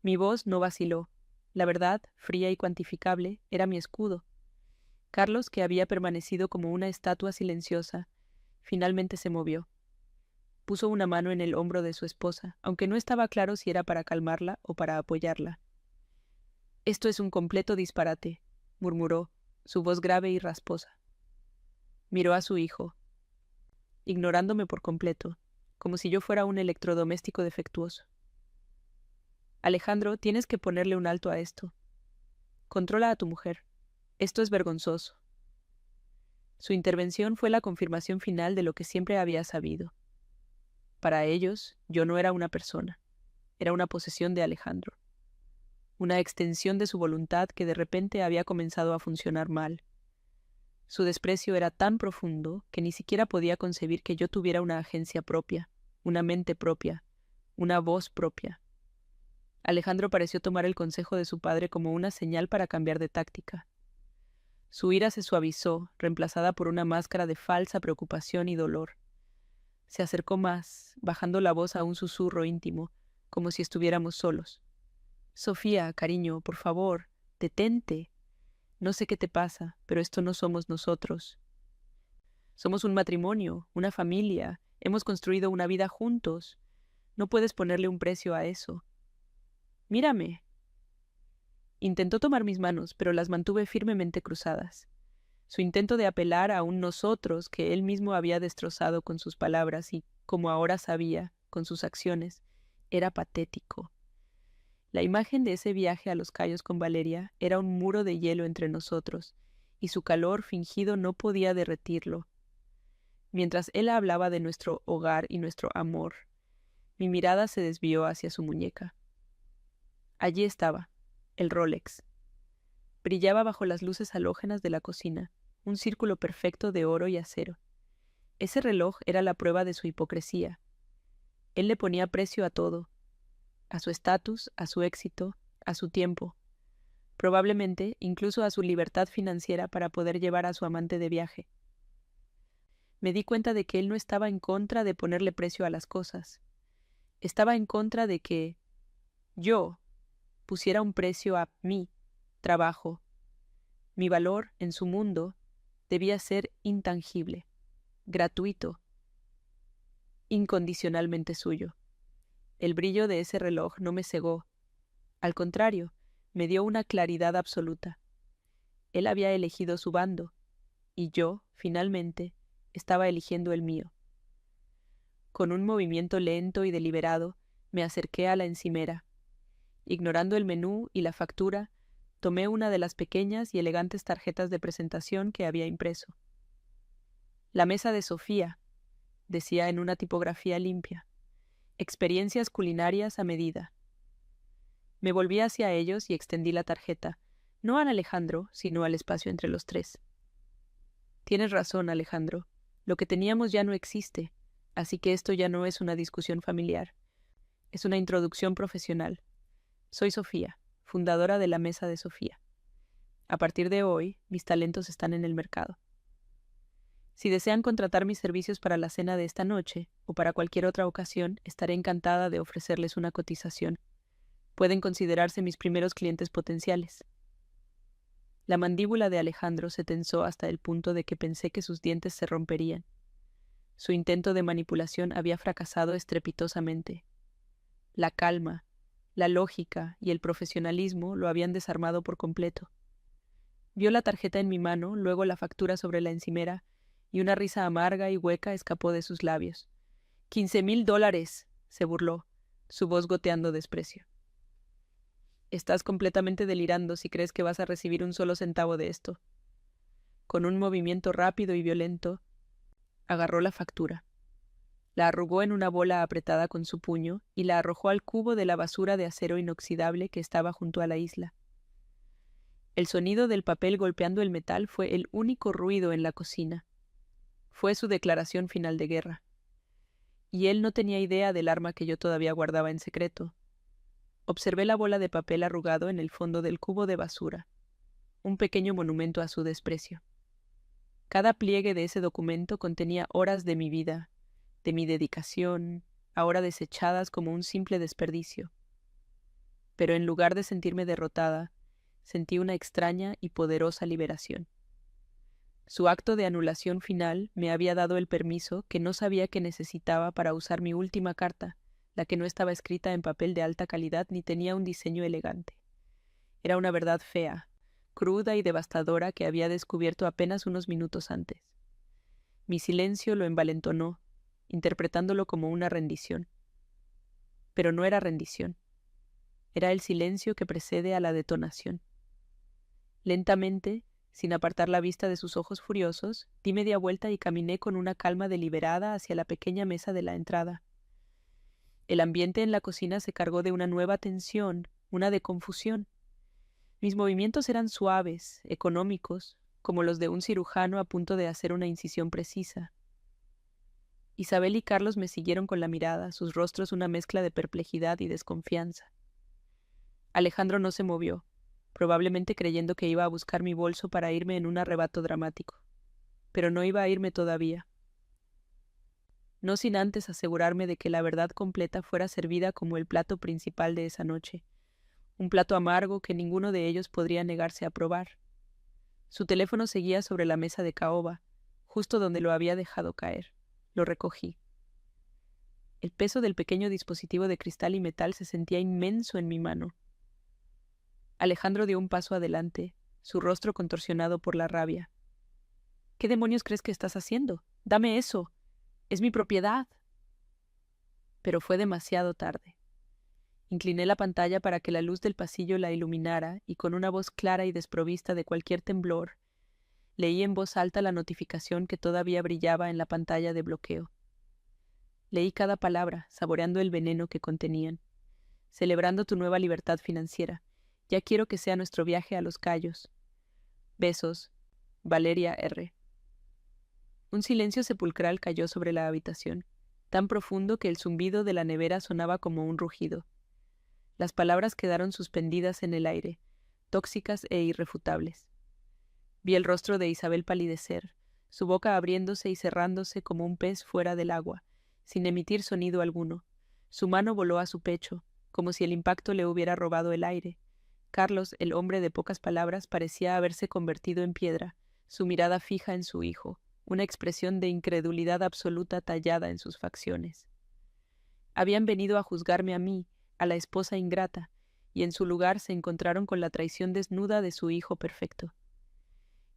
Mi voz no vaciló. La verdad, fría y cuantificable, era mi escudo. Carlos, que había permanecido como una estatua silenciosa, finalmente se movió. Puso una mano en el hombro de su esposa, aunque no estaba claro si era para calmarla o para apoyarla. «Esto es un completo disparate», murmuró, su voz grave y rasposa. Miró a su hijo, ignorándome por completo, como si yo fuera un electrodoméstico defectuoso. «Alejandro, tienes que ponerle un alto a esto. Controla a tu mujer. Esto es vergonzoso». Su intervención fue la confirmación final de lo que siempre había sabido. Para ellos, yo no era una persona, era una posesión de Alejandro, una extensión de su voluntad que de repente había comenzado a funcionar mal. Su desprecio era tan profundo que ni siquiera podía concebir que yo tuviera una agencia propia, una mente propia, una voz propia. Alejandro pareció tomar el consejo de su padre como una señal para cambiar de táctica. Su ira se suavizó, reemplazada por una máscara de falsa preocupación y dolor. Se acercó más, bajando la voz a un susurro íntimo, como si estuviéramos solos. «Sofía, cariño, por favor, detente. No sé qué te pasa, pero esto no somos nosotros. Somos un matrimonio, una familia, hemos construido una vida juntos. No puedes ponerle un precio a eso. Mírame». Intentó tomar mis manos, pero las mantuve firmemente cruzadas. Su intento de apelar a un nosotros que él mismo había destrozado con sus palabras y, como ahora sabía, con sus acciones, era patético. La imagen de ese viaje a Los Cayos con Valeria era un muro de hielo entre nosotros, y su calor fingido no podía derretirlo. Mientras él hablaba de nuestro hogar y nuestro amor, mi mirada se desvió hacia su muñeca. Allí estaba, el Rolex. Brillaba bajo las luces halógenas de la cocina, un círculo perfecto de oro y acero. Ese reloj era la prueba de su hipocresía. Él le ponía precio a todo, a su estatus, a su éxito, a su tiempo, probablemente incluso a su libertad financiera para poder llevar a su amante de viaje. Me di cuenta de que él no estaba en contra de ponerle precio a las cosas. Estaba en contra de que yo pusiera un precio a mi trabajo. Mi valor en su mundo debía ser intangible, gratuito, incondicionalmente suyo. El brillo de ese reloj no me cegó. Al contrario, me dio una claridad absoluta. Él había elegido su bando, y yo, finalmente, estaba eligiendo el mío. Con un movimiento lento y deliberado, me acerqué a la encimera. Ignorando el menú y la factura, tomé una de las pequeñas y elegantes tarjetas de presentación que había impreso. «La mesa de Sofía», decía en una tipografía limpia. «Experiencias culinarias a medida». Me volví hacia ellos y extendí la tarjeta, no a Alejandro, sino al espacio entre los tres. «Tienes razón, Alejandro. Lo que teníamos ya no existe, así que esto ya no es una discusión familiar. Es una introducción profesional. Soy Sofía, fundadora de la Mesa de Sofía. A partir de hoy, mis talentos están en el mercado. Si desean contratar mis servicios para la cena de esta noche o para cualquier otra ocasión, estaré encantada de ofrecerles una cotización. Pueden considerarse mis primeros clientes potenciales». La mandíbula de Alejandro se tensó hasta el punto de que pensé que sus dientes se romperían. Su intento de manipulación había fracasado estrepitosamente. La calma, la lógica y el profesionalismo lo habían desarmado por completo. Vio la tarjeta en mi mano, luego la factura sobre la encimera, y una risa amarga y hueca escapó de sus labios. $15,000, se burló, su voz goteando desprecio. «Estás completamente delirando si crees que vas a recibir un solo centavo de esto». Con un movimiento rápido y violento, agarró la factura. La arrugó en una bola apretada con su puño y la arrojó al cubo de la basura de acero inoxidable que estaba junto a la isla. El sonido del papel golpeando el metal fue el único ruido en la cocina. Fue su declaración final de guerra. Y él no tenía idea del arma que yo todavía guardaba en secreto. Observé la bola de papel arrugado en el fondo del cubo de basura, un pequeño monumento a su desprecio. Cada pliegue de ese documento contenía horas de mi vida, de mi dedicación, ahora desechadas como un simple desperdicio. Pero en lugar de sentirme derrotada, sentí una extraña y poderosa liberación. Su acto de anulación final me había dado el permiso que no sabía que necesitaba para usar mi última carta, la que no estaba escrita en papel de alta calidad ni tenía un diseño elegante. Era una verdad fea, cruda y devastadora que había descubierto apenas unos minutos antes. Mi silencio lo envalentonó, interpretándolo como una rendición. Pero no era rendición. Era el silencio que precede a la detonación. Lentamente, sin apartar la vista de sus ojos furiosos, di media vuelta y caminé con una calma deliberada hacia la pequeña mesa de la entrada. El ambiente en la cocina se cargó de una nueva tensión, una de confusión. Mis movimientos eran suaves, económicos, como los de un cirujano a punto de hacer una incisión precisa. Isabel y Carlos me siguieron con la mirada, sus rostros una mezcla de perplejidad y desconfianza. Alejandro no se movió, probablemente creyendo que iba a buscar mi bolso para irme en un arrebato dramático. Pero no iba a irme todavía. No sin antes asegurarme de que la verdad completa fuera servida como el plato principal de esa noche, un plato amargo que ninguno de ellos podría negarse a probar. Su teléfono seguía sobre la mesa de caoba, justo donde lo había dejado caer. Lo recogí. El peso del pequeño dispositivo de cristal y metal se sentía inmenso en mi mano. Alejandro dio un paso adelante, su rostro contorsionado por la rabia. ¿Qué demonios crees que estás haciendo? ¡Dame eso! ¡Es mi propiedad! Pero fue demasiado tarde. Incliné la pantalla para que la luz del pasillo la iluminara y con una voz clara y desprovista de cualquier temblor, leí en voz alta la notificación que todavía brillaba en la pantalla de bloqueo. Leí cada palabra, saboreando el veneno que contenían. Celebrando tu nueva libertad financiera. Ya quiero que sea nuestro viaje a Los Cayos. Besos. Valeria R. Un silencio sepulcral cayó sobre la habitación, tan profundo que el zumbido de la nevera sonaba como un rugido. Las palabras quedaron suspendidas en el aire, tóxicas e irrefutables. Vi el rostro de Isabel palidecer, su boca abriéndose y cerrándose como un pez fuera del agua, sin emitir sonido alguno. Su mano voló a su pecho, como si el impacto le hubiera robado el aire. Carlos, el hombre de pocas palabras, parecía haberse convertido en piedra, su mirada fija en su hijo, una expresión de incredulidad absoluta tallada en sus facciones. Habían venido a juzgarme a mí, a la esposa ingrata, y en su lugar se encontraron con la traición desnuda de su hijo perfecto.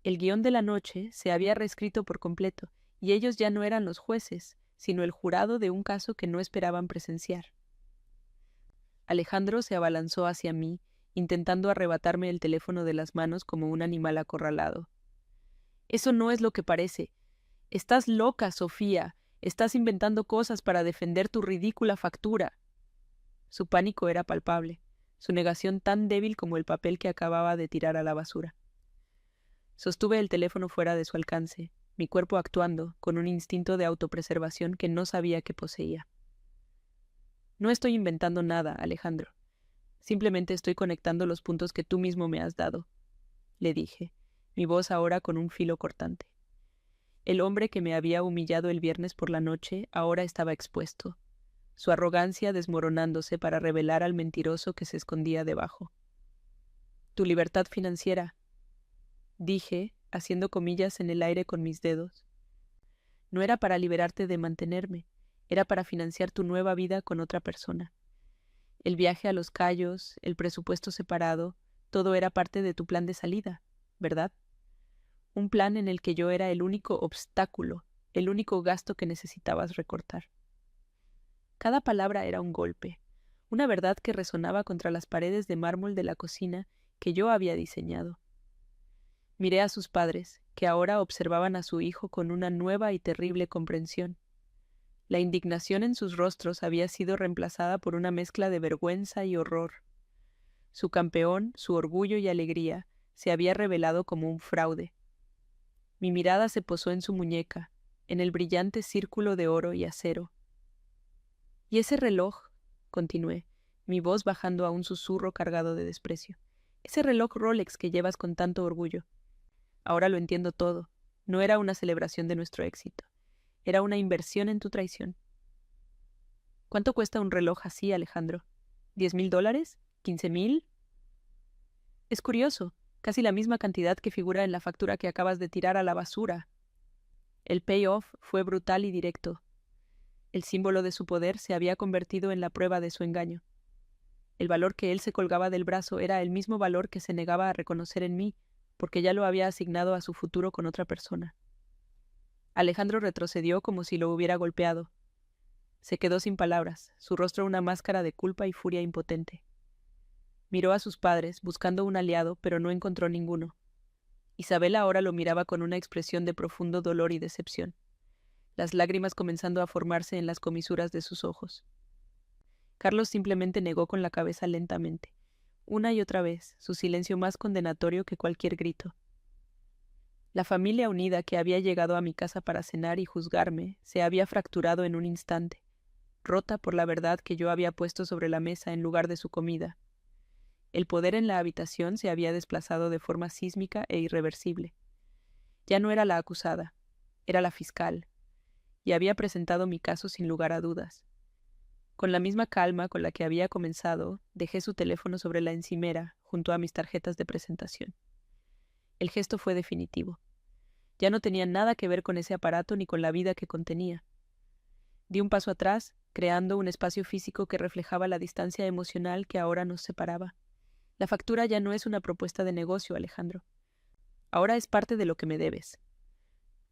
El guión de la noche se había reescrito por completo, y ellos ya no eran los jueces, sino el jurado de un caso que no esperaban presenciar. Alejandro se abalanzó hacia mí, intentando arrebatarme el teléfono de las manos como un animal acorralado. Eso no es lo que parece. Estás loca, Sofía. Estás inventando cosas para defender tu ridícula factura. Su pánico era palpable, su negación tan débil como el papel que acababa de tirar a la basura. Sostuve el teléfono fuera de su alcance, mi cuerpo actuando con un instinto de autopreservación que no sabía que poseía. No estoy inventando nada, Alejandro. Simplemente estoy conectando los puntos que tú mismo me has dado, le dije, mi voz ahora con un filo cortante. El hombre que me había humillado el viernes por la noche ahora estaba expuesto, su arrogancia desmoronándose para revelar al mentiroso que se escondía debajo. Tu libertad financiera, dije, haciendo comillas en el aire con mis dedos. No era para liberarte de mantenerme, era para financiar tu nueva vida con otra persona. El viaje a Los Cayos, el presupuesto separado, todo era parte de tu plan de salida, ¿verdad? Un plan en el que yo era el único obstáculo, el único gasto que necesitabas recortar. Cada palabra era un golpe, una verdad que resonaba contra las paredes de mármol de la cocina que yo había diseñado. Miré a sus padres, que ahora observaban a su hijo con una nueva y terrible comprensión. La indignación en sus rostros había sido reemplazada por una mezcla de vergüenza y horror. Su campeón, su orgullo y alegría, se había revelado como un fraude. Mi mirada se posó en su muñeca, en el brillante círculo de oro y acero. «¿Y ese reloj?», continué, mi voz bajando a un susurro cargado de desprecio. «Ese reloj Rolex que llevas con tanto orgullo. Ahora lo entiendo todo. No era una celebración de nuestro éxito. Era una inversión en tu traición». «¿Cuánto cuesta un reloj así, Alejandro? $10,000? ¿15,000? Es curioso, casi la misma cantidad que figura en la factura que acabas de tirar a la basura». El payoff fue brutal y directo. El símbolo de su poder se había convertido en la prueba de su engaño. El valor que él se colgaba del brazo era el mismo valor que se negaba a reconocer en mí, porque ya lo había asignado a su futuro con otra persona. Alejandro retrocedió como si lo hubiera golpeado. Se quedó sin palabras, su rostro una máscara de culpa y furia impotente. Miró a sus padres, buscando un aliado, pero no encontró ninguno. Isabel ahora lo miraba con una expresión de profundo dolor y decepción, las lágrimas comenzando a formarse en las comisuras de sus ojos. Carlos simplemente negó con la cabeza lentamente, una y otra vez, su silencio más condenatorio que cualquier grito. La familia unida que había llegado a mi casa para cenar y juzgarme se había fracturado en un instante, rota por la verdad que yo había puesto sobre la mesa en lugar de su comida. El poder en la habitación se había desplazado de forma sísmica e irreversible. Ya no era la acusada, era la fiscal, y había presentado mi caso sin lugar a dudas. Con la misma calma con la que había comenzado, dejé su teléfono sobre la encimera, junto a mis tarjetas de presentación. El gesto fue definitivo. Ya no tenía nada que ver con ese aparato ni con la vida que contenía. Di un paso atrás, creando un espacio físico que reflejaba la distancia emocional que ahora nos separaba. La factura ya no es una propuesta de negocio, Alejandro. Ahora es parte de lo que me debes.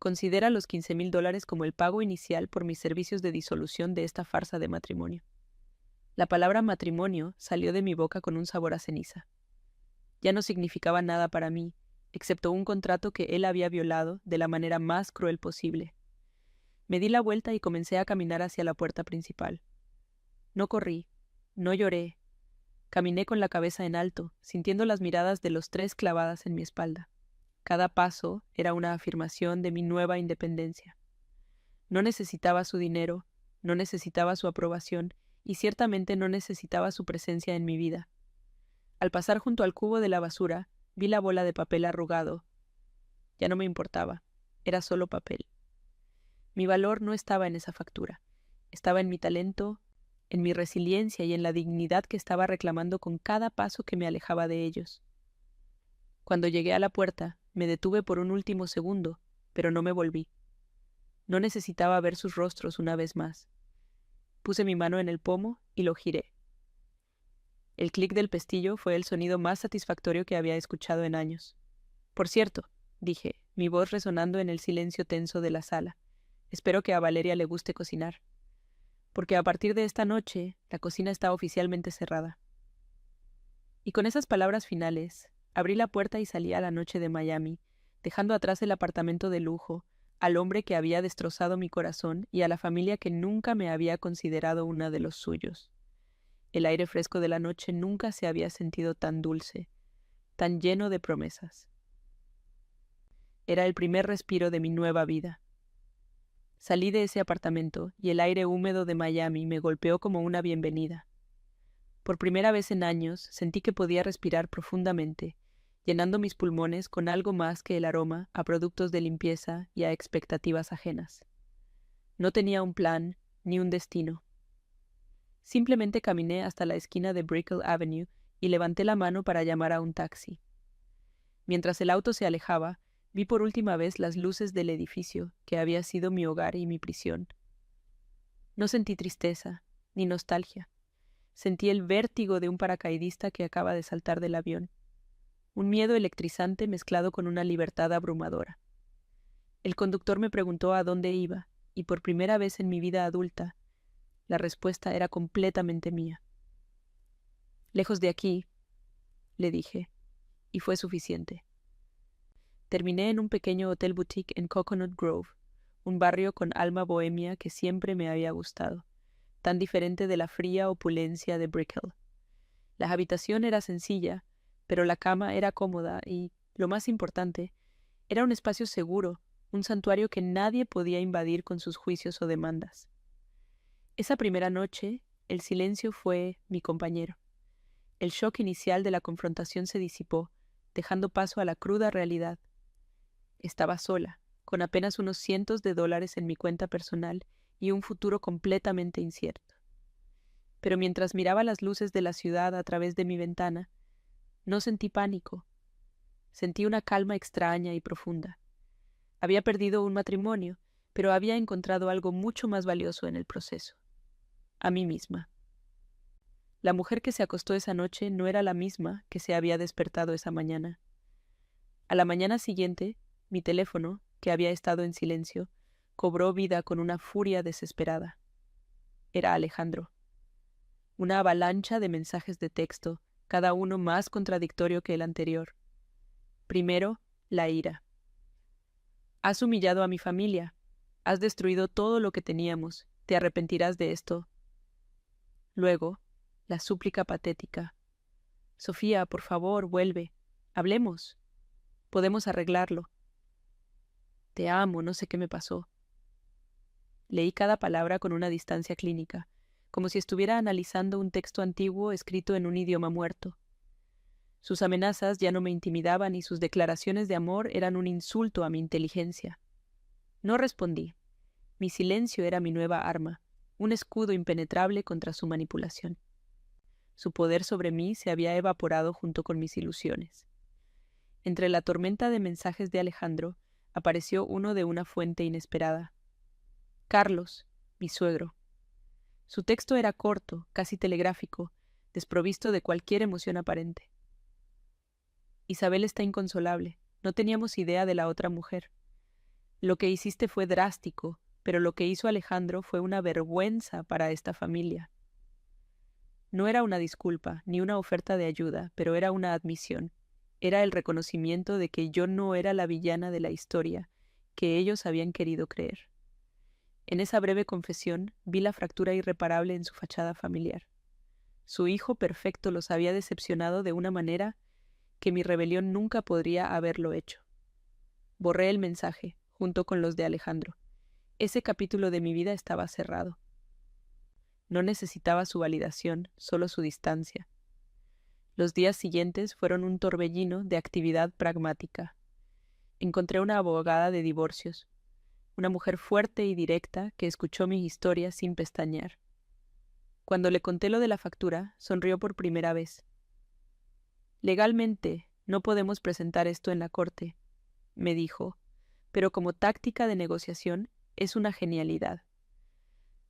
Considera los $15,000 como el pago inicial por mis servicios de disolución de esta farsa de matrimonio. La palabra matrimonio salió de mi boca con un sabor a ceniza. Ya no significaba nada para mí, excepto un contrato que él había violado de la manera más cruel posible. Me di la vuelta y comencé a caminar hacia la puerta principal. No corrí, no lloré. Caminé con la cabeza en alto, sintiendo las miradas de los tres clavadas en mi espalda. Cada paso era una afirmación de mi nueva independencia. No necesitaba su dinero, no necesitaba su aprobación y ciertamente no necesitaba su presencia en mi vida. Al pasar junto al cubo de la basura, vi la bola de papel arrugado. Ya no me importaba, era solo papel. Mi valor no estaba en esa factura, estaba en mi talento, en mi resiliencia y en la dignidad que estaba reclamando con cada paso que me alejaba de ellos. Cuando llegué a la puerta, me detuve por un último segundo, pero no me volví. No necesitaba ver sus rostros una vez más. Puse mi mano en el pomo y lo giré. El clic del pestillo fue el sonido más satisfactorio que había escuchado en años. «Por cierto», dije, mi voz resonando en el silencio tenso de la sala, «espero que a Valeria le guste cocinar. Porque a partir de esta noche, la cocina está oficialmente cerrada». Y con esas palabras finales, abrí la puerta y salí a la noche de Miami, dejando atrás el apartamento de lujo, al hombre que había destrozado mi corazón y a la familia que nunca me había considerado una de los suyos. El aire fresco de la noche nunca se había sentido tan dulce, tan lleno de promesas. Era el primer respiro de mi nueva vida. Salí de ese apartamento y el aire húmedo de Miami me golpeó como una bienvenida. Por primera vez en años sentí que podía respirar profundamente, llenando mis pulmones con algo más que el aroma a productos de limpieza y a expectativas ajenas. No tenía un plan ni un destino. Simplemente caminé hasta la esquina de Brickell Avenue y levanté la mano para llamar a un taxi. Mientras el auto se alejaba, vi por última vez las luces del edificio que había sido mi hogar y mi prisión. No sentí tristeza, ni nostalgia. Sentí el vértigo de un paracaidista que acaba de saltar del avión. Un miedo electrizante mezclado con una libertad abrumadora. El conductor me preguntó a dónde iba, y por primera vez en mi vida adulta, la respuesta era completamente mía. «Lejos de aquí», le dije, y fue suficiente. Terminé en un pequeño hotel boutique en Coconut Grove, un barrio con alma bohemia que siempre me había gustado, tan diferente de la fría opulencia de Brickell. La habitación era sencilla, pero la cama era cómoda y, lo más importante, era un espacio seguro, un santuario que nadie podía invadir con sus juicios o demandas. Esa primera noche, el silencio fue mi compañero. El shock inicial de la confrontación se disipó, dejando paso a la cruda realidad. Estaba sola, con apenas unos cientos de dólares en mi cuenta personal y un futuro completamente incierto. Pero mientras miraba las luces de la ciudad a través de mi ventana, no sentí pánico. Sentí una calma extraña y profunda. Había perdido un matrimonio, pero había encontrado algo mucho más valioso en el proceso: a mí misma. La mujer que se acostó esa noche no era la misma que se había despertado esa mañana. A la mañana siguiente, mi teléfono, que había estado en silencio, cobró vida con una furia desesperada. Era Alejandro. Una avalancha de mensajes de texto, cada uno más contradictorio que el anterior. Primero, la ira. Has humillado a mi familia. Has destruido todo lo que teníamos. Te arrepentirás de esto. Luego, la súplica patética. Sofía, por favor, vuelve. Hablemos. Podemos arreglarlo. Te amo, no sé qué me pasó. Leí cada palabra con una distancia clínica, como si estuviera analizando un texto antiguo escrito en un idioma muerto. Sus amenazas ya no me intimidaban y sus declaraciones de amor eran un insulto a mi inteligencia. No respondí. Mi silencio era mi nueva arma, un escudo impenetrable contra su manipulación. Su poder sobre mí se había evaporado junto con mis ilusiones. Entre la tormenta de mensajes de Alejandro, apareció uno de una fuente inesperada. Carlos, mi suegro. Su texto era corto, casi telegráfico, desprovisto de cualquier emoción aparente. Isabel está inconsolable. No teníamos idea de la otra mujer. Lo que hiciste fue drástico, pero lo que hizo Alejandro fue una vergüenza para esta familia. No era una disculpa, ni una oferta de ayuda, pero era una admisión. Era el reconocimiento de que yo no era la villana de la historia que ellos habían querido creer. En esa breve confesión vi la fractura irreparable en su fachada familiar. Su hijo perfecto los había decepcionado de una manera que mi rebelión nunca podría haberlo hecho. Borré el mensaje, junto con los de Alejandro. Ese capítulo de mi vida estaba cerrado. No necesitaba su validación, solo su distancia. Los días siguientes fueron un torbellino de actividad pragmática. Encontré una abogada de divorcios, una mujer fuerte y directa que escuchó mi historia sin pestañear. Cuando le conté lo de la factura, sonrió por primera vez. Legalmente, no podemos presentar esto en la corte, me dijo, pero como táctica de negociación es una genialidad.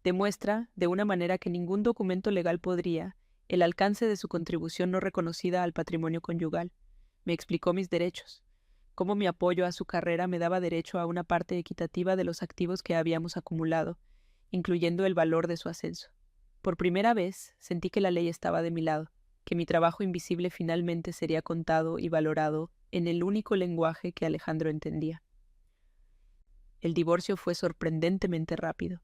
Demuestra, de una manera que ningún documento legal podría, el alcance de su contribución no reconocida al patrimonio conyugal. Me explicó mis derechos, cómo mi apoyo a su carrera me daba derecho a una parte equitativa de los activos que habíamos acumulado, incluyendo el valor de su ascenso. Por primera vez sentí que la ley estaba de mi lado, que mi trabajo invisible finalmente sería contado y valorado en el único lenguaje que Alejandro entendía. El divorcio fue sorprendentemente rápido.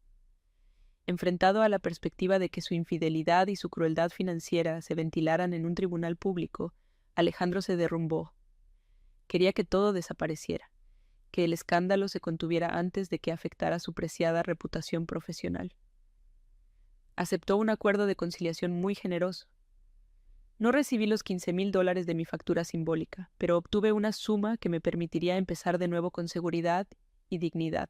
Enfrentado a la perspectiva de que su infidelidad y su crueldad financiera se ventilaran en un tribunal público, Alejandro se derrumbó. Quería que todo desapareciera, que el escándalo se contuviera antes de que afectara su preciada reputación profesional. Aceptó un acuerdo de conciliación muy generoso. No recibí los $15,000 de mi factura simbólica, pero obtuve una suma que me permitiría empezar de nuevo con seguridad y dignidad.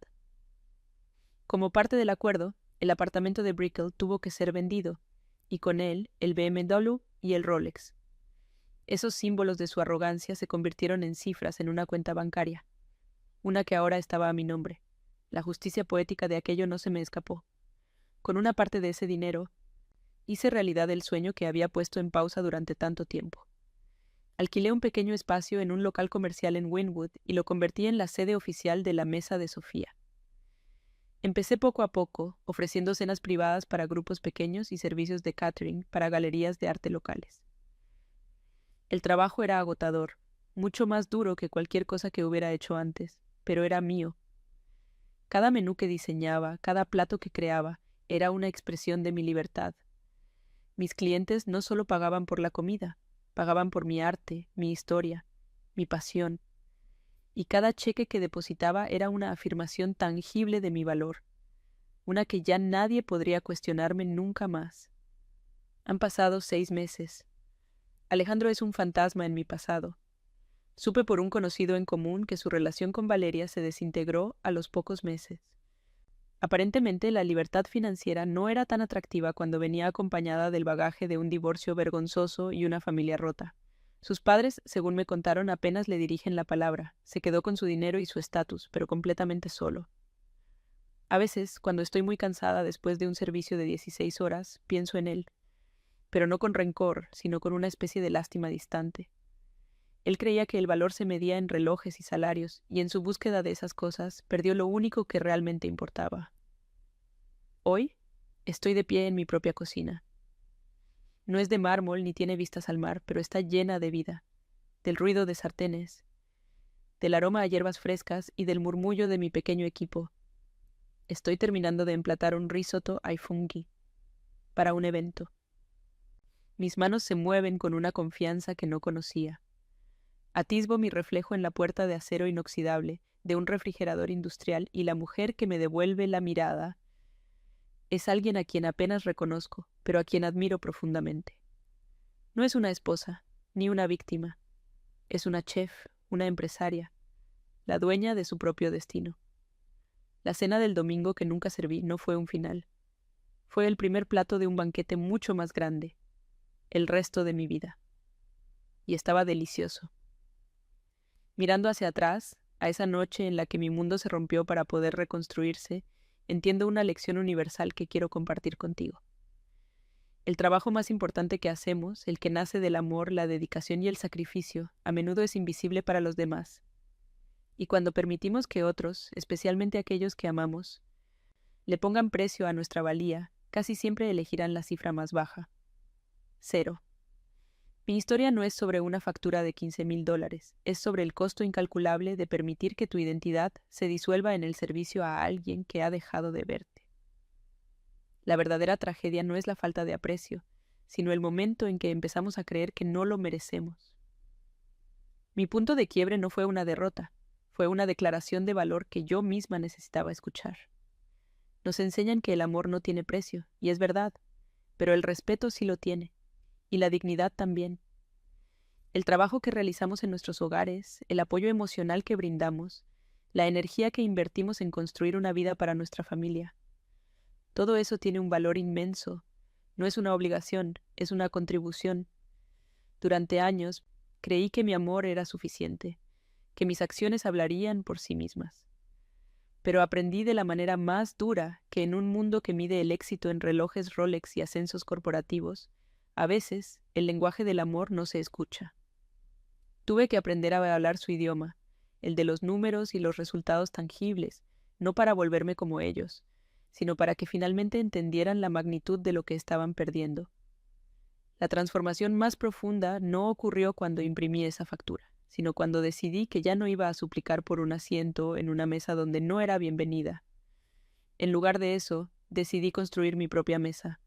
Como parte del acuerdo, el apartamento de Brickell tuvo que ser vendido, y con él el BMW y el Rolex. Esos símbolos de su arrogancia se convirtieron en cifras en una cuenta bancaria, una que ahora estaba a mi nombre. La justicia poética de aquello no se me escapó. Con una parte de ese dinero, hice realidad el sueño que había puesto en pausa durante tanto tiempo. Alquilé un pequeño espacio en un local comercial en Wynwood y lo convertí en la sede oficial de la Mesa de Sofía. Empecé poco a poco, ofreciendo cenas privadas para grupos pequeños y servicios de catering para galerías de arte locales. El trabajo era agotador, mucho más duro que cualquier cosa que hubiera hecho antes, pero era mío. Cada menú que diseñaba, cada plato que creaba, era una expresión de mi libertad. Mis clientes no solo pagaban por la comida, pagaban por mi arte, mi historia, mi pasión. Y cada cheque que depositaba era una afirmación tangible de mi valor, una que ya nadie podría cuestionarme nunca más. Han pasado 6 meses. Alejandro es un fantasma en mi pasado. Supe por un conocido en común que su relación con Valeria se desintegró a los pocos meses. Aparentemente, la libertad financiera no era tan atractiva cuando venía acompañada del bagaje de un divorcio vergonzoso y una familia rota. Sus padres, según me contaron, apenas le dirigen la palabra. Se quedó con su dinero y su estatus, pero completamente solo. A veces, cuando estoy muy cansada después de un servicio de 16 horas, pienso en él, pero no con rencor, sino con una especie de lástima distante. Él creía que el valor se medía en relojes y salarios, y en su búsqueda de esas cosas perdió lo único que realmente importaba. Hoy estoy de pie en mi propia cocina. No es de mármol ni tiene vistas al mar, pero está llena de vida, del ruido de sartenes, del aroma a hierbas frescas y del murmullo de mi pequeño equipo. Estoy terminando de emplatar un risotto ai funghi para un evento. Mis manos se mueven con una confianza que no conocía. Atisbo mi reflejo en la puerta de acero inoxidable de un refrigerador industrial y la mujer que me devuelve la mirada es alguien a quien apenas reconozco, pero a quien admiro profundamente. No es una esposa, ni una víctima. Es una chef, una empresaria, la dueña de su propio destino. La cena del domingo que nunca serví no fue un final. Fue el primer plato de un banquete mucho más grande, el resto de mi vida. Y estaba delicioso. Mirando hacia atrás, a esa noche en la que mi mundo se rompió para poder reconstruirse, entiendo una lección universal que quiero compartir contigo. El trabajo más importante que hacemos, el que nace del amor, la dedicación y el sacrificio, a menudo es invisible para los demás. Y cuando permitimos que otros, especialmente aquellos que amamos, le pongan precio a nuestra valía, casi siempre elegirán la cifra más baja. 0. Mi historia no es sobre una factura de $15,000, es sobre el costo incalculable de permitir que tu identidad se disuelva en el servicio a alguien que ha dejado de verte. La verdadera tragedia no es la falta de aprecio, sino el momento en que empezamos a creer que no lo merecemos. Mi punto de quiebre no fue una derrota, fue una declaración de valor que yo misma necesitaba escuchar. Nos enseñan que el amor no tiene precio, y es verdad, pero el respeto sí lo tiene, y la dignidad también. El trabajo que realizamos en nuestros hogares, el apoyo emocional que brindamos, la energía que invertimos en construir una vida para nuestra familia. Todo eso tiene un valor inmenso. No es una obligación, es una contribución. Durante años creí que mi amor era suficiente, que mis acciones hablarían por sí mismas. Pero aprendí de la manera más dura que en un mundo que mide el éxito en relojes Rolex y ascensos corporativos, a veces el lenguaje del amor no se escucha. Tuve que aprender a hablar su idioma, el de los números y los resultados tangibles, no para volverme como ellos, sino para que finalmente entendieran la magnitud de lo que estaban perdiendo. La transformación más profunda no ocurrió cuando imprimí esa factura, sino cuando decidí que ya no iba a suplicar por un asiento en una mesa donde no era bienvenida. En lugar de eso, decidí construir mi propia mesa.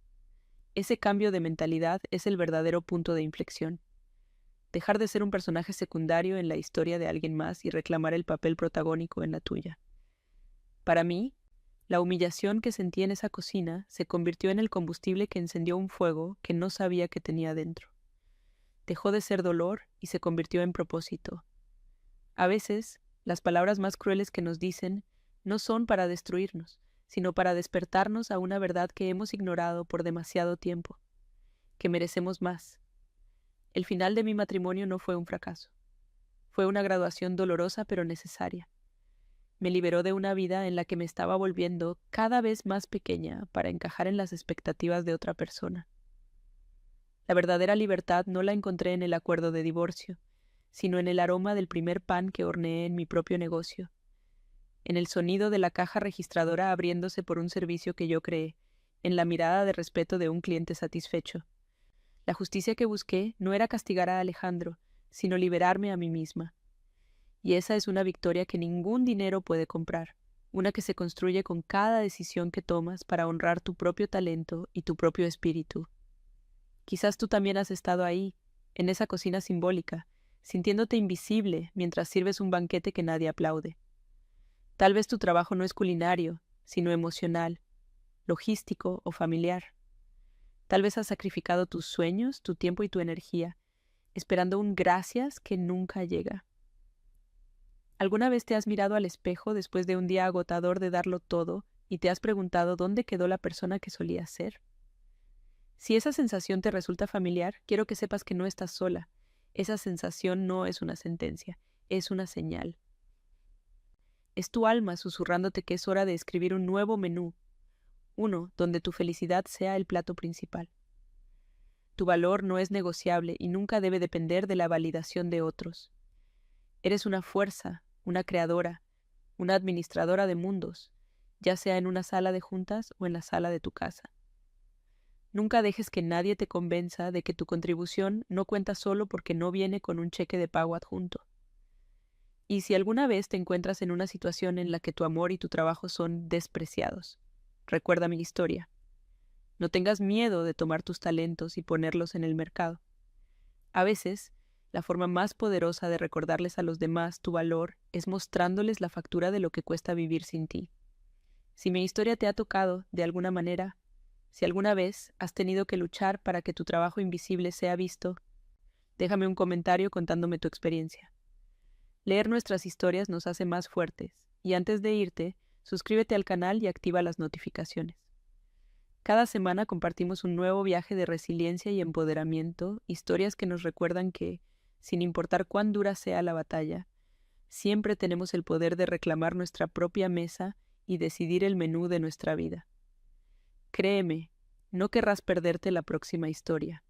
Ese cambio de mentalidad es el verdadero punto de inflexión. Dejar de ser un personaje secundario en la historia de alguien más y reclamar el papel protagónico en la tuya. Para mí, la humillación que sentí en esa cocina se convirtió en el combustible que encendió un fuego que no sabía que tenía dentro. Dejó de ser dolor y se convirtió en propósito. A veces, las palabras más crueles que nos dicen no son para destruirnos, sino para despertarnos a una verdad que hemos ignorado por demasiado tiempo, que merecemos más. El final de mi matrimonio no fue un fracaso. Fue una graduación dolorosa pero necesaria. Me liberó de una vida en la que me estaba volviendo cada vez más pequeña para encajar en las expectativas de otra persona. La verdadera libertad no la encontré en el acuerdo de divorcio, sino en el aroma del primer pan que horneé en mi propio negocio, en el sonido de la caja registradora abriéndose por un servicio que yo creé, en la mirada de respeto de un cliente satisfecho. La justicia que busqué no era castigar a Alejandro, sino liberarme a mí misma. Y esa es una victoria que ningún dinero puede comprar, una que se construye con cada decisión que tomas para honrar tu propio talento y tu propio espíritu. Quizás tú también has estado ahí, en esa cocina simbólica, sintiéndote invisible mientras sirves un banquete que nadie aplaude. Tal vez tu trabajo no es culinario, sino emocional, logístico o familiar. Tal vez has sacrificado tus sueños, tu tiempo y tu energía, esperando un gracias que nunca llega. ¿Alguna vez te has mirado al espejo después de un día agotador de darlo todo y te has preguntado dónde quedó la persona que solías ser? Si esa sensación te resulta familiar, quiero que sepas que no estás sola. Esa sensación no es una sentencia, es una señal. Es tu alma susurrándote que es hora de escribir un nuevo menú, uno donde tu felicidad sea el plato principal. Tu valor no es negociable y nunca debe depender de la validación de otros. Eres una fuerza, una creadora, una administradora de mundos, ya sea en una sala de juntas o en la sala de tu casa. Nunca dejes que nadie te convenza de que tu contribución no cuenta solo porque no viene con un cheque de pago adjunto. Y si alguna vez te encuentras en una situación en la que tu amor y tu trabajo son despreciados, recuerda mi historia. No tengas miedo de tomar tus talentos y ponerlos en el mercado. A veces, la forma más poderosa de recordarles a los demás tu valor es mostrándoles la factura de lo que cuesta vivir sin ti. Si mi historia te ha tocado de alguna manera, si alguna vez has tenido que luchar para que tu trabajo invisible sea visto, déjame un comentario contándome tu experiencia. Leer nuestras historias nos hace más fuertes, y antes de irte, suscríbete al canal y activa las notificaciones. Cada semana compartimos un nuevo viaje de resiliencia y empoderamiento, historias que nos recuerdan que, sin importar cuán dura sea la batalla, siempre tenemos el poder de reclamar nuestra propia mesa y decidir el menú de nuestra vida. Créeme, no querrás perderte la próxima historia.